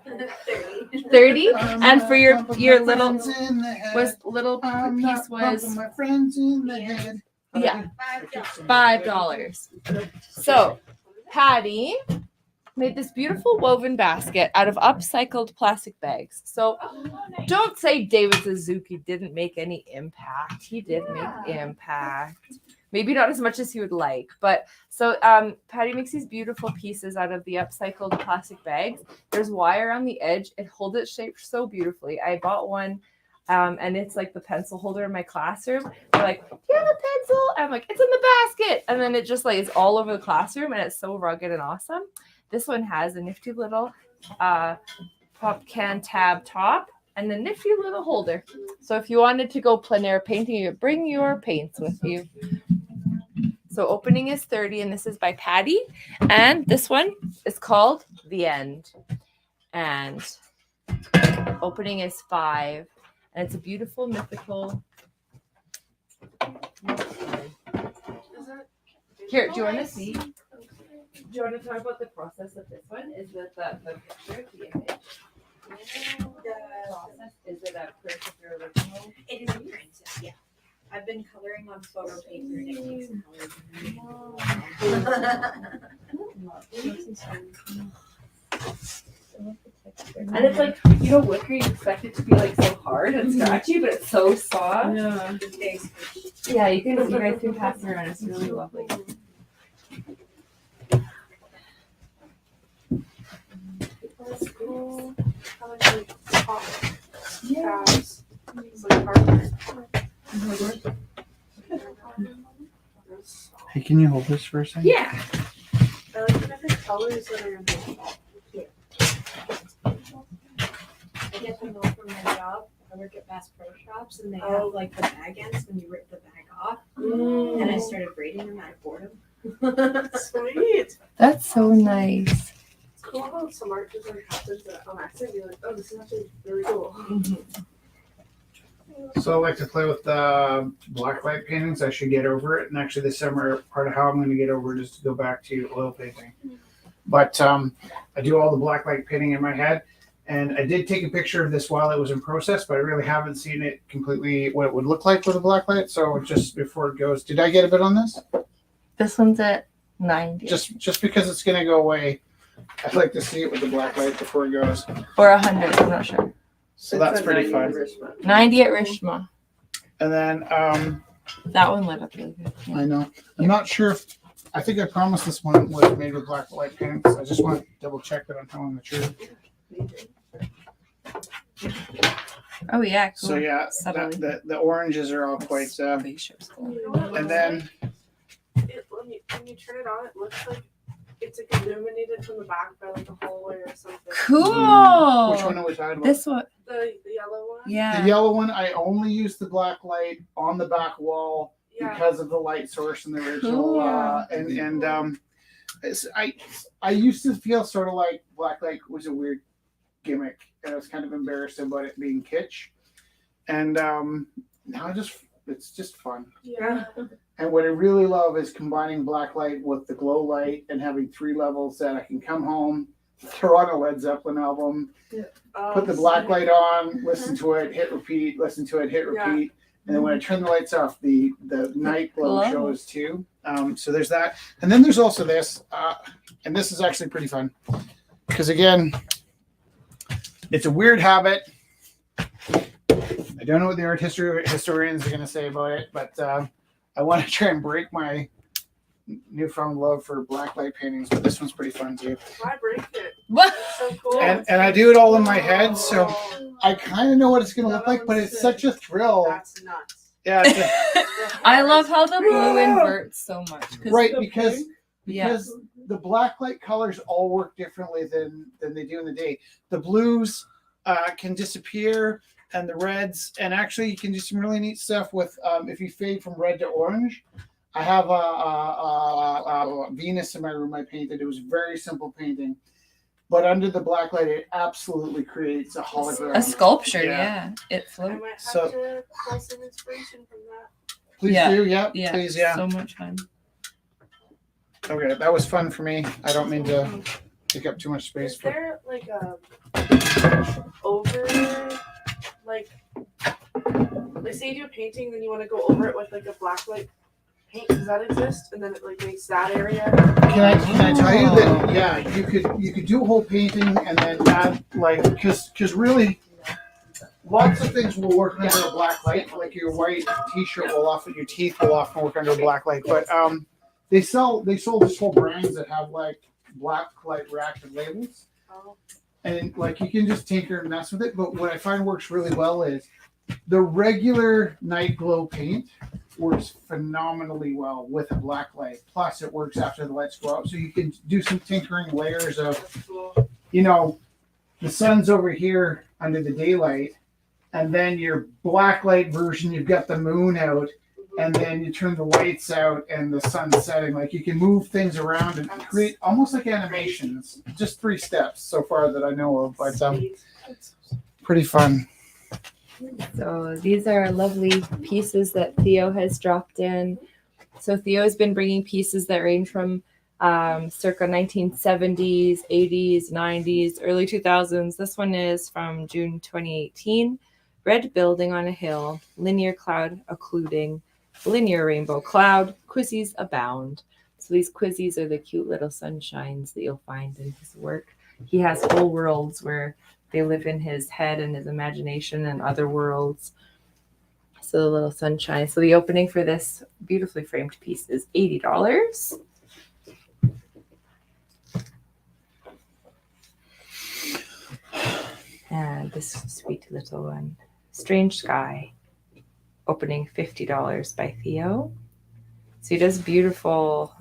30, and for your little was little piece was my friends in the head. yeah $5. So Patty made this beautiful woven basket out of upcycled plastic bags. So don't say David Suzuki didn't make any impact. He did make impact. Maybe not as much as he would like, but so Patty makes these beautiful pieces out of the upcycled plastic bags. There's wire on the edge. It holds its shape so beautifully. I bought one and it's like the pencil holder in my classroom. They're like, "Do you have a pencil?" I'm like, "It's in the basket." And then it just like is all over the classroom and it's so rugged and awesome. This one has a nifty little pop can tab top and a nifty little holder. So if you wanted to go plein air painting, you bring your paints with you. So opening is 30 and this is by Patty. And this one is called The End. And opening is 5. And it's a beautiful mythical. Here, do you want to see? Do you want to talk about the process of this one? Is it the picture, the image? Process? Is it a print of your original? It is a print, yeah. I've been coloring on photo paper and it makes And it's like, wicker, you expect it to be like so hard and scratchy, but it's so soft. Yeah. Yeah, you guys can pass it around. It's really lovely. Hey, can you hold this for a second? Yeah. I like the different colors that are in there. I get them all from my job. I work at Bass Pro Shops and they have like the bag ends when you rip the bag off. And I started braiding them out of boredom. Sweet. That's so nice. It's cool how some art just like happens that on accident. You're like, oh, this is actually really cool. So I like to play with black light paintings. I should get over it. And actually this summer, part of how I'm going to get over it is to go back to oil painting. But I do all the black light painting in my head. And I did take a picture of this while it was in process, but I really haven't seen it completely what it would look like with a black light. So just before it goes, did I get a bit on this? This one's at 90. Just because it's going to go away, I'd like to see it with the black light before it goes. Or 100, I'm not sure. So that's pretty fun. 90 at Rishma. And then That one lit up really good. I know. I'm not sure if I think I promised this one was made with black light paints. I just want to double check that I'm telling the truth. Oh yeah, cool. So yeah, Subtly. the oranges are all quite. Spaceships. And then when you turn it on, it looks like it's like illuminated from the back by like a hallway or something. Cool. which one are we talking about? This one. The yellow one. Yeah. The yellow one. I only use the black light on the back wall Yeah. because of the light source in the original. Cool. I used to feel sort of like black light was a weird gimmick, and I was kind of embarrassed about it being kitsch. And now it's just fun. Yeah. And what I really love is combining black light with the glow light and having 3 levels that I can come home, throw on a Led Zeppelin album, put the black light on, listen to it, hit repeat, listen to it, hit repeat. And then when I turn the lights off, the night glow shows too. So there's that. And then there's also this, and this is actually pretty fun. Because again, it's a weird habit. I don't know what the art historians are going to say about it, but I want to try and break my newfound love for blacklight paintings. But this one's pretty fun too. Why break it? What? It's so cool. And I do it all in my head, so I kind of know what it's going to look like. But it's such a thrill. That's nuts. Yeah, I love how the blue inverts so much. right, because Yeah. the blacklight colors all work differently than they do in the day. The blues can disappear, and the reds, and actually you can do some really neat stuff with if you fade from red to orange. I have a Venus in my room I painted. It was a very simple painting, but under the blacklight, it absolutely creates a hologram. A sculpture, Yeah. yeah. It I floats. might have So- to pull some inspiration from that. Please Yeah. do, yeah, Yeah. please, yeah. So much fun. Okay, that was fun for me. I don't mean to take up too much space. Is But there like a over like say you do a painting, then you want to go over it with like a black light paint? Does that exist? And then it like makes that area. can I tell you that? Yeah, you could do a whole painting and then add like because really. Lots of things will work under a black light, like your white T-shirt will often, your teeth will often work under a black light. But they sold this whole brands that have like black light reactive labels, Oh, and like you can just tinker and mess with it. But what I find works really well is the regular night glow paint works phenomenally well with a black light. Plus, it works after the lights go out, so you can do some tinkering layers of, that's cool. the sun's over here under the daylight. And then your black light version, you've got the moon out, and then you turn the lights out and the sun's setting. Like you can move things around and create almost like animations. Just 3 steps so far that I know of, but Sweet. pretty fun. So these are lovely pieces that Theo has dropped in. So Theo has been bringing pieces that range from circa 1970s, 80s, 90s, early 2000s. This one is from June 2018. Red building on a hill, linear cloud occluding, linear rainbow cloud, quizzies abound. So these quizzies are the cute little sunshines that you'll find in his work. He has whole worlds where they live in his head and his imagination and other worlds. So the little sunshine. So the opening for this beautifully framed piece is $80. And this sweet little one, Strange Sky, opening $50 by Theo. So he does beautiful,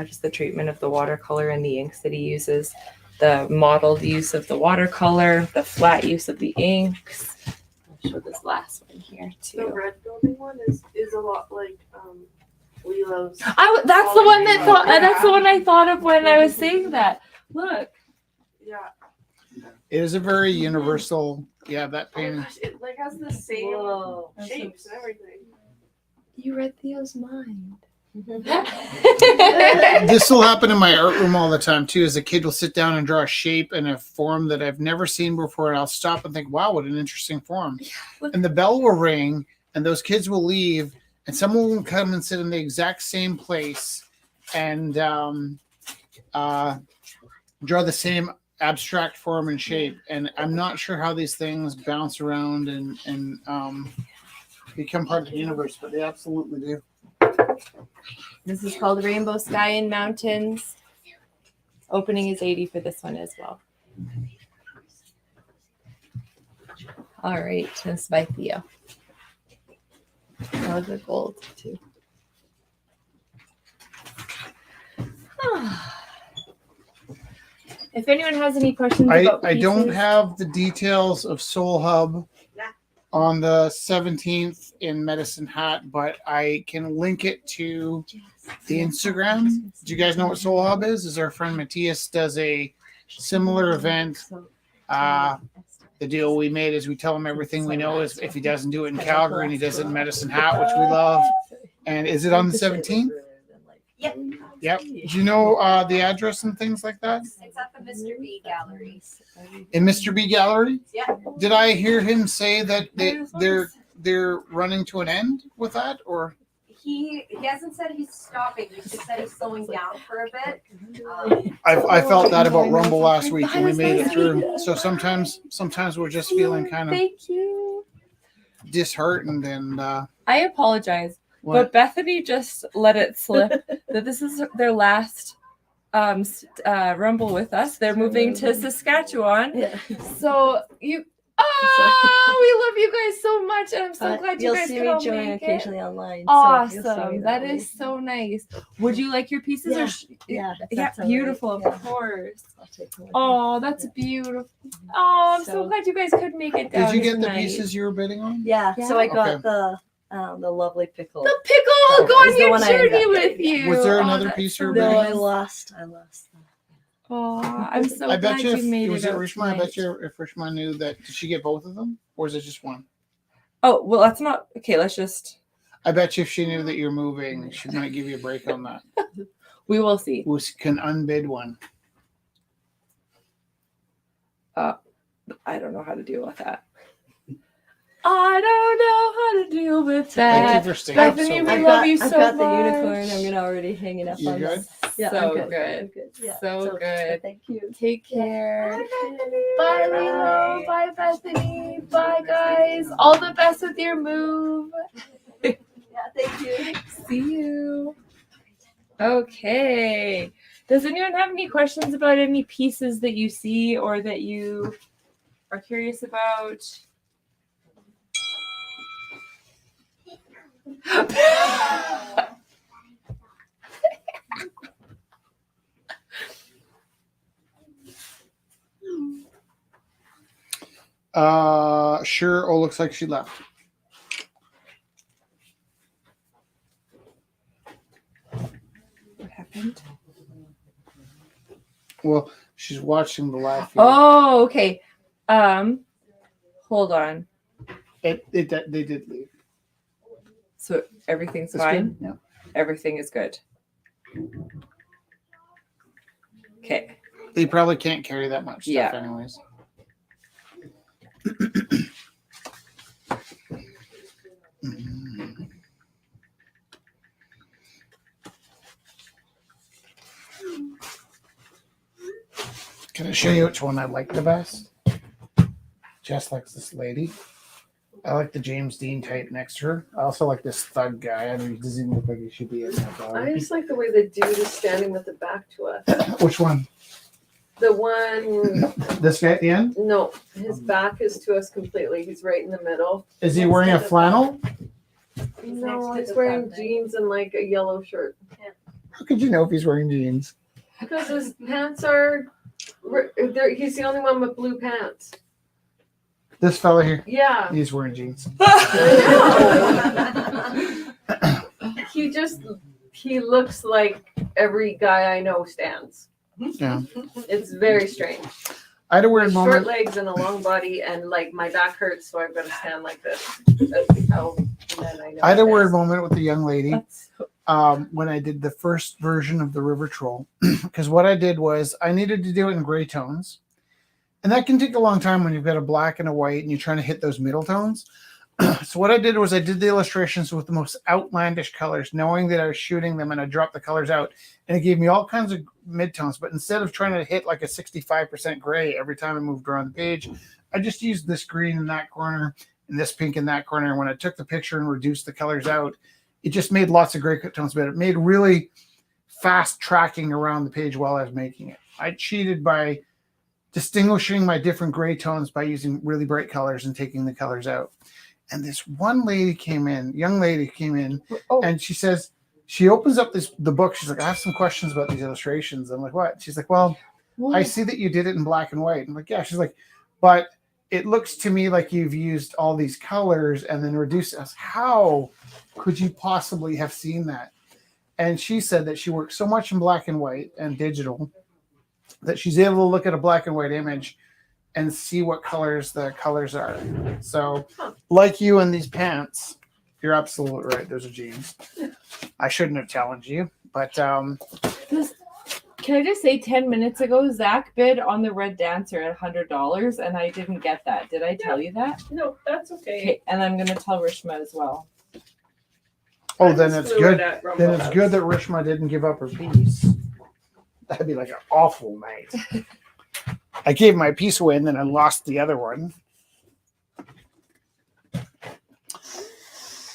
just the treatment of the watercolor and the inks that he uses, the modeled use of the watercolor, the flat use of the inks. I'll show this last one here The too. red building one is a lot like Lilo's. That's the one that thought. That's the one I thought of when I was saying that. Look. Yeah. It is a very universal, that Oh my painting. gosh, it like has the same Whoa. shapes and everything. You read Theo's mind. This will happen in my art room all the time too. As a kid will sit down and draw a shape in a form that I've never seen before, and I'll stop and think, "Wow, what an interesting form!" And the bell will ring, and those kids will leave, and someone will come and sit in the exact same place and draw the same abstract form and shape, and I'm not sure how these things bounce around and become part of the universe, but they absolutely do. This is called Rainbow Sky and Mountains. Opening is 80 for this one as well. All right, this is by Theo. I love the gold too. If anyone has any questions about I don't pieces- have the details of Soul Hub on the 17th in Medicine Hat, but I can link it to the Instagram. Do you guys know what Soul Hub is? Is our friend Matthias does a similar event. The deal we made is we tell him everything we know is if he doesn't do it in Calgary and he does it in Medicine Hat, which we love. And is it on the 17th? Yep. Yep. Do you know the address and things like that? It's at the Mr. B Gallery. In Mr. B Gallery? Yeah. Did I hear him say that they're running to an end with that, or? He hasn't said he's stopping. He just said he's slowing down for a bit. I felt that about Rumble last week and we made it through. So sometimes we're just feeling kind of Thank you. disheartened and I apologize, but Bethany just let it slip that this is their last Rumble with us. They're moving to Saskatchewan. Yeah. So you we love you guys so much, and I'm so glad you You'll guys see could me all join make it. occasionally online. so you'll see me Awesome. That way. is so nice. Would you like your pieces? Yeah. Or Yeah, if yeah, that's all right. beautiful, Yeah. of course. I'll take one. Oh, that's beautiful. Oh, I'm so So- glad you guys could make it down. did you get the tonight. pieces you were bidding on? Yeah, so I got Okay. the lovely pickle. The pickle, go Is on the your one I journey got. with you. Was there Oh, another that's piece so you were No, bidding I on? lost. Oh, I'm so I glad bet you you made was it it out Rishma? I bet tonight. you if Rishma knew that, did she get both of them? Or is it just one? Oh, well, that's not okay. Let's just, I bet you if she knew that you're moving, she might give you a break on that. we will see. We can unbid one. I don't know how to deal with that. I don't know how to deal with that. Thank you for staying up Bethany, so we late. love you I've so got the much. unicorn. I'm gonna already hang it up You on good? the. Yeah, So I'm good. good. I'm good. Yeah. So good. Thank you. Take care. Bye, Bye, Lilo. Bye, Bethany. Bye, guys. All the best with your move. Yeah, thank you. See you. Okay. Does anyone have any questions about any pieces that you see or that you are curious about? Sure. Oh, looks like she left. What happened? Well, she's watching the live feed. Oh, okay. Hold on. They did leave. So everything's That's fine. good. Yeah. Everything is good. Okay. They probably can't carry that much stuff Yeah. anyways. Can I show you which one I like the best? Jess likes this lady. I like the James Dean type next to her. I also like this thug guy. I mean, he doesn't even look like he should be in that I dog. just like the way the dude is standing with the back to us. Which one? The one, This guy at the end? no, his back is to us completely. He's right in the middle. Is he wearing a flannel? No, next to he's the wearing front, right? jeans and like a yellow shirt. How could you know if he's wearing jeans? Because his pants are, he's the only one with blue pants. This fella here, Yeah. he's wearing jeans. He looks like every guy I know stands. Yeah. It's very strange. I had a weird Short moment. legs and a long body, and like my back hurts, so I've got to stand like this. That's how then I know. I had a it weird is. moment with the young lady That's so- when I did the first version of the River Troll. Because what I did was I needed to do it in gray tones. And that can take a long time when you've got a black and a white and you're trying to hit those middle tones. So what I did was I did the illustrations with the most outlandish colors, knowing that I was shooting them, and I dropped the colors out, and it gave me all kinds of midtones. But instead of trying to hit like a 65% gray every time I moved around the page, I just used this green in that corner and this pink in that corner. And when I took the picture and reduced the colors out, it just made lots of gray tones, but it made really fast tracking around the page while I was making it. I cheated by distinguishing my different gray tones by using really bright colors and taking the colors out. And this one lady came in, young lady came in, and she says, she opens up the book. She's like, I have some questions about these illustrations. I'm like, what? She's like, well, I see that you did it in black and white. I'm like, yeah. She's like, but it looks to me like you've used all these colors and then reduced us. How could you possibly have seen that? And she said that she works so much in black and white and digital that she's able to look at a black and white image and see what colors the colors are. So, like you in these pants, you're absolutely right. Those are jeans. I shouldn't have challenged you, but Can I just say, 10 minutes ago, Zach bid on the Red Dancer at $100, and I didn't get that. Did I tell you that? No, that's okay. Okay, and I'm gonna tell Rishma as well. oh, I'm then just it's fluid good. at Rumble Then it's House. good that Rishma didn't give up her piece. That'd be like an awful night. I gave my piece away and then I lost the other one.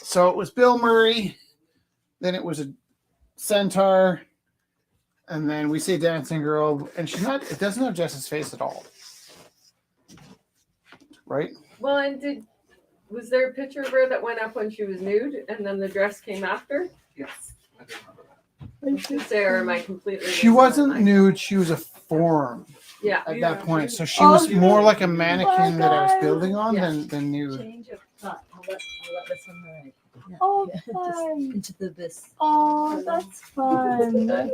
So it was Bill Murray, then it was a centaur, and then we say dancing girl, and she's not. It doesn't have Jess's face at all, right? Well, and was there a picture of her that went up when she was nude and then the dress came after? Yes. I do remember I was gonna say, or am I completely? She missing wasn't that? nude. She was a form Yeah. at that point, so she Oh, was more like a my mannequin that I was God. building on Yeah. than nude. Change of thought. I'll let this one ride. Yeah, Oh, yeah, just fun. into the abyss. Oh, that's fun. Have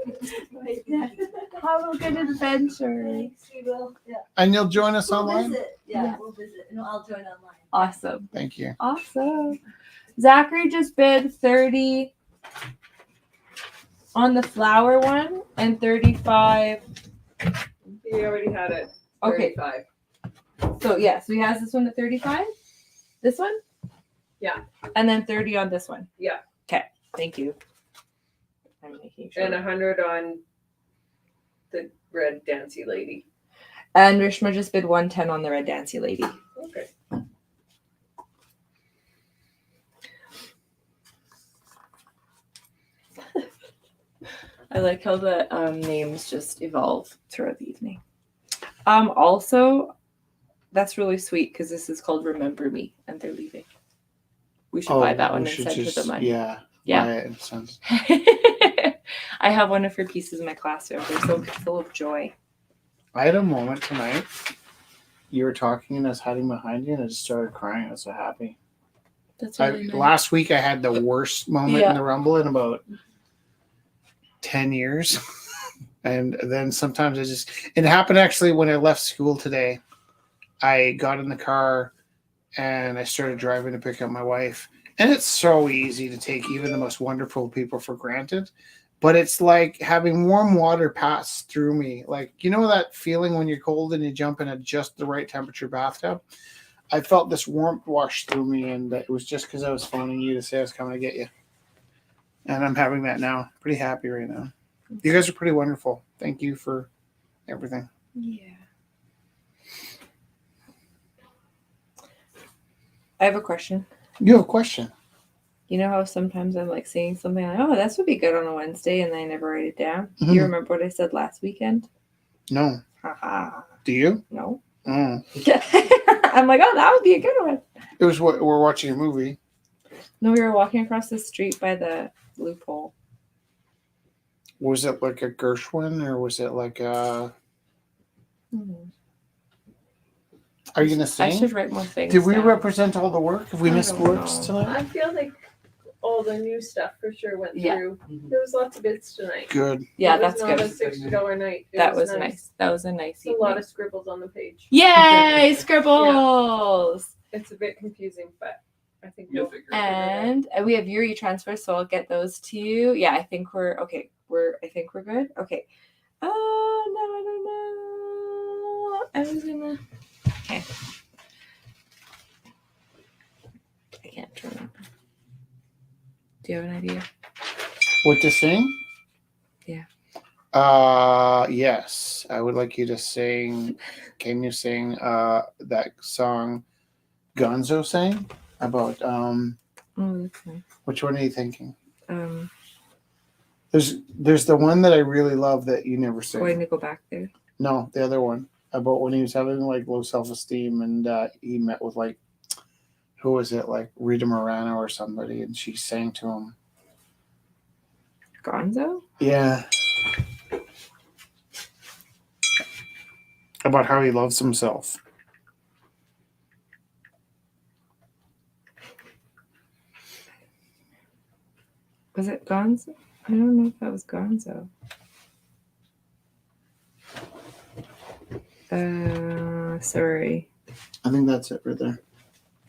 a good adventure. Thanks, we will. Yeah. And you'll join us We'll online. visit. Yeah, we'll visit. No, I'll join online. Awesome. Thank you. Awesome. Zachary just bid 30 on the flower one and 35. He already had it. Okay. 35. So yeah, so he has this one at 35. This one? Yeah. And then 30 on this one. Yeah. Okay. Thank you. I'm making sure. And 100 on the red dancy lady. And Rishma just bid 110 on the red dancy lady. Okay. I like how the names just evolve throughout the evening. Also, that's really sweet because this is called Remember Me, and they're leaving. We should buy that one and send her the money. Yeah. Yeah. buy it and send. I have one of her pieces in my classroom. They're so full of joy. I had a moment tonight. You were talking and I was hiding behind you and I just started crying. I was so happy. That's really nice. Last week I had the worst moment Yeah. in the Rumble in about 10 years. And then sometimes it happened actually when I left school today. I got in the car and I started driving to pick up my wife. And it's so easy to take even the most wonderful people for granted. But it's like having warm water pass through me. Like, you know that feeling when you're cold and you jump in at just the right temperature bathtub? I felt this warmth wash through me, and it was just because I was phoning you to say I was coming to get you. And I'm having that now. Pretty happy right now. You guys are pretty wonderful. Thank you for everything. Yeah. I have a question. You have a question? You know how sometimes I'm like saying something like, oh, this would be good on a Wednesday, and then I never write it down? Do you Mhm. remember what I said last weekend? No. Haha. Do you? No. Oh. I'm like, oh, that would be a good one. It was what we're watching a movie. No, we were walking across the street by the loophole. Was it like a Gershwin or was it like a? Are you gonna I sing? should write more things. Did we down. represent all the work? Have we I missed don't works know. tonight? I feel like all the new stuff for sure went Yeah. through. There was lots of bits tonight. Good. Yeah, It that's was not good. a $60 night. It That was nice. That was a nice It's a evening. lot of scribbles on the page. Yay, scribbles! It's a bit confusing, but I think You'll we'll figure it out. And we have Yuri transfer, so I'll get those to you. Yeah, I think we're okay. I think we're good. Okay. Oh no, I don't know. I was gonna. Okay. Do you have an idea? What to sing? Yeah. Yes. I would like you to sing. Can you sing that song Gonzo sang about Oh, that's nice. which one are you thinking? Um, There's the one that I really love that you never going sing. to go back there. No, the other one about when he was having like low self-esteem and he met with like who was it, like Rita Moreno or somebody, and she sang to him. Gonzo? Yeah. About how he loves himself. Was it Gonzo? I don't know if that was Gonzo. Sorry. I think that's it right there.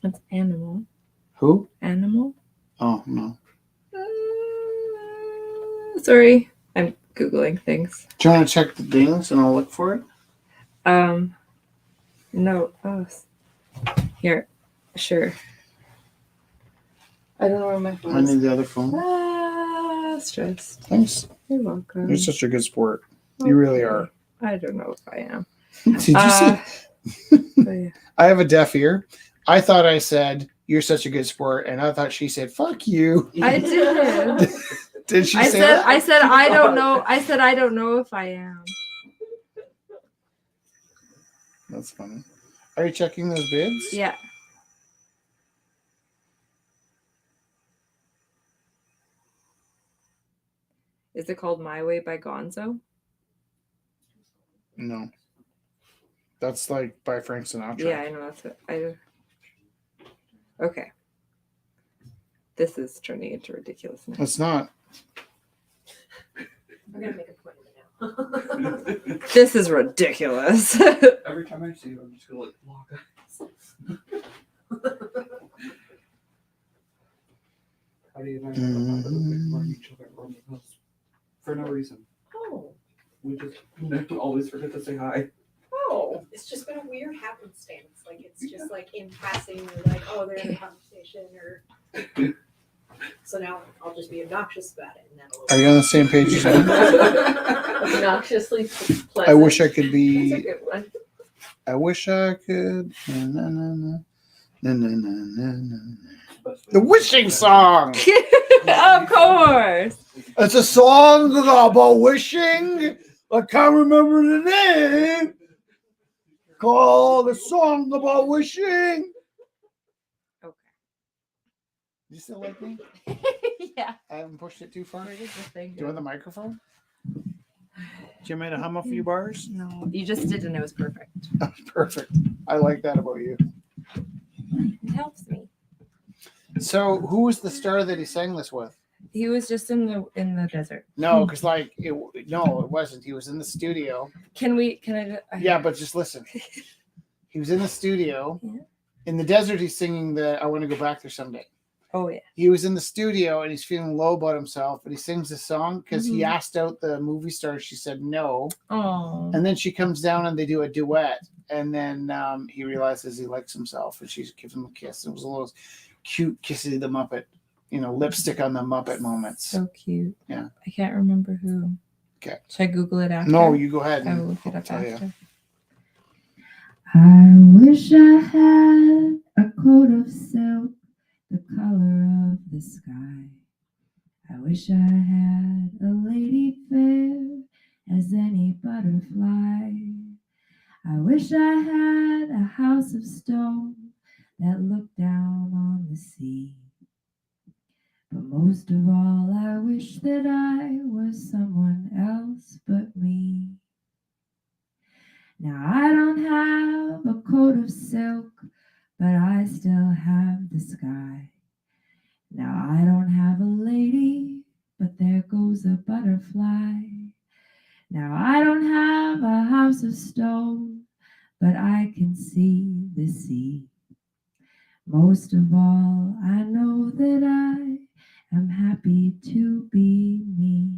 That's Animal. Who? Animal? Oh no. Sorry. I'm Googling things. Do you want to check the dings and I'll look for it? No. Oh. Here. Sure. I don't know where my phone I is. need the other phone. Stressed. Thanks. You're welcome. You're such a good sport. You really are. I don't know if I am. Did you say? But yeah. I have a deaf ear. I thought I said you're such a good sport, and I thought she said fuck you. I did. Did she I say said that? I said I don't know. I said I don't know if I am. That's funny. Are you checking those bids? Yeah. Is it called My Way by Gonzo? No. That's like by Frank Sinatra. Yeah, I know that's it. Okay. This is turning into ridiculousness. It's not. I'm gonna make a point of it now. This is ridiculous. Every time I see you, I'm just gonna like log Patty and I ignore each other around the house for no reason. Oh, We just always forget to say hi. oh, it's just been a weird happenstance. Like it's just like in passing, we're like, oh, they're in a conversation, or so now I'll just be obnoxious about it, and that'll. Are you on the same page as me? Obnoxiously pleasant. I wish I could That's a be. good one. I wish I could. Na, na, na, na. Na, na, na, na, na. The wishing song. Of course. It's a song about wishing. I can't remember the name. Called a song about wishing. Okay. You still like me? Yeah. I haven't pushed it too far. Where Do did the thing you go? want the microphone? Do you want me to hum a few bars? No, you just did, and it was perfect. Perfect. I like that about you. It helps me. So, who was the star that he sang this with? He was just in the desert. No, because no, it wasn't. He was in the studio. Can I? Yeah, but just listen. He was in the studio. Yeah. In the desert, he's singing the "I Want to Go Back There Someday." Oh yeah. He was in the studio and he's feeling low about himself, and he sings the song because he Mhm. asked out the movie star. She said no, Oh. and then she comes down and they do a duet, and then he realizes he likes himself, and she gives him a kiss. It was a little cute kissy the Muppet, lipstick on the Muppet moments. So cute. Yeah. I can't remember who. Okay. Should I Google it after? No, you go ahead. I And will look it I'll up tell you. after. I wish I had a coat of silk, the color of the sky. I wish I had a lady fair as any butterfly. I wish I had a house of stone that looked down on the sea. But most of all, I wish that I was someone else but me. Now I don't have a coat of silk, but I still have the sky. Now I don't have a lady, but there goes a butterfly. Now I don't have a house of stone, but I can see the sea. Most of all, I know that I am happy to be me.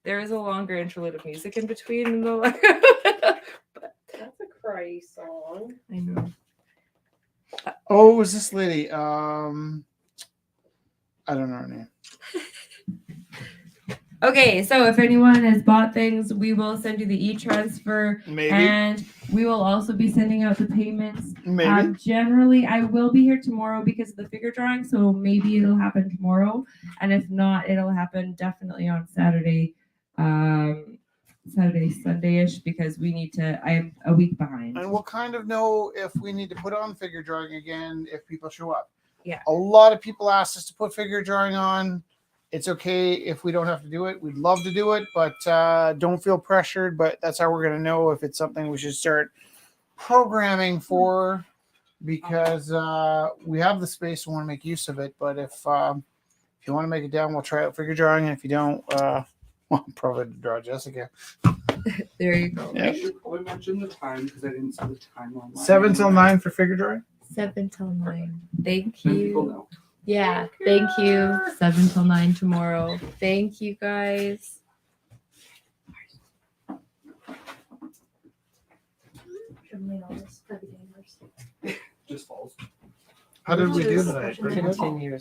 There is a longer interlude of music in between the but That's a cry song. I know. Oh, it was this lady. I don't know her name. Okay, so if anyone has bought things, we will send you the e-transfer, Maybe. and we will also be sending out the payments. Maybe. Generally, I will be here tomorrow because of the figure drawing, so maybe it'll happen tomorrow, and if not, it'll happen definitely on Saturday, Sunday-ish, because we need to. I am a week behind. And we'll kind of know if we need to put on figure drawing again if people show up. Yeah. A lot of people asked us to put figure drawing on. It's okay if we don't have to do it. We'd love to do it, but don't feel pressured. But that's how we're going to know if it's something we should start programming for, because we have the space and want to make use of it. But if you want to make it down, we'll try out figure drawing. And if you don't, well, I'll probably draw Jessica. There you go. Yeah. I should probably mention the time because I didn't see the time online. 7 till 9 for figure drawing. 7 till 9. Thank Then people you. know. Yeah, thank you. 7 till 9 tomorrow. Thank you, guys. Generally, all this heavy gamers. Just falls. How did we do Which is tonight? special. Continues.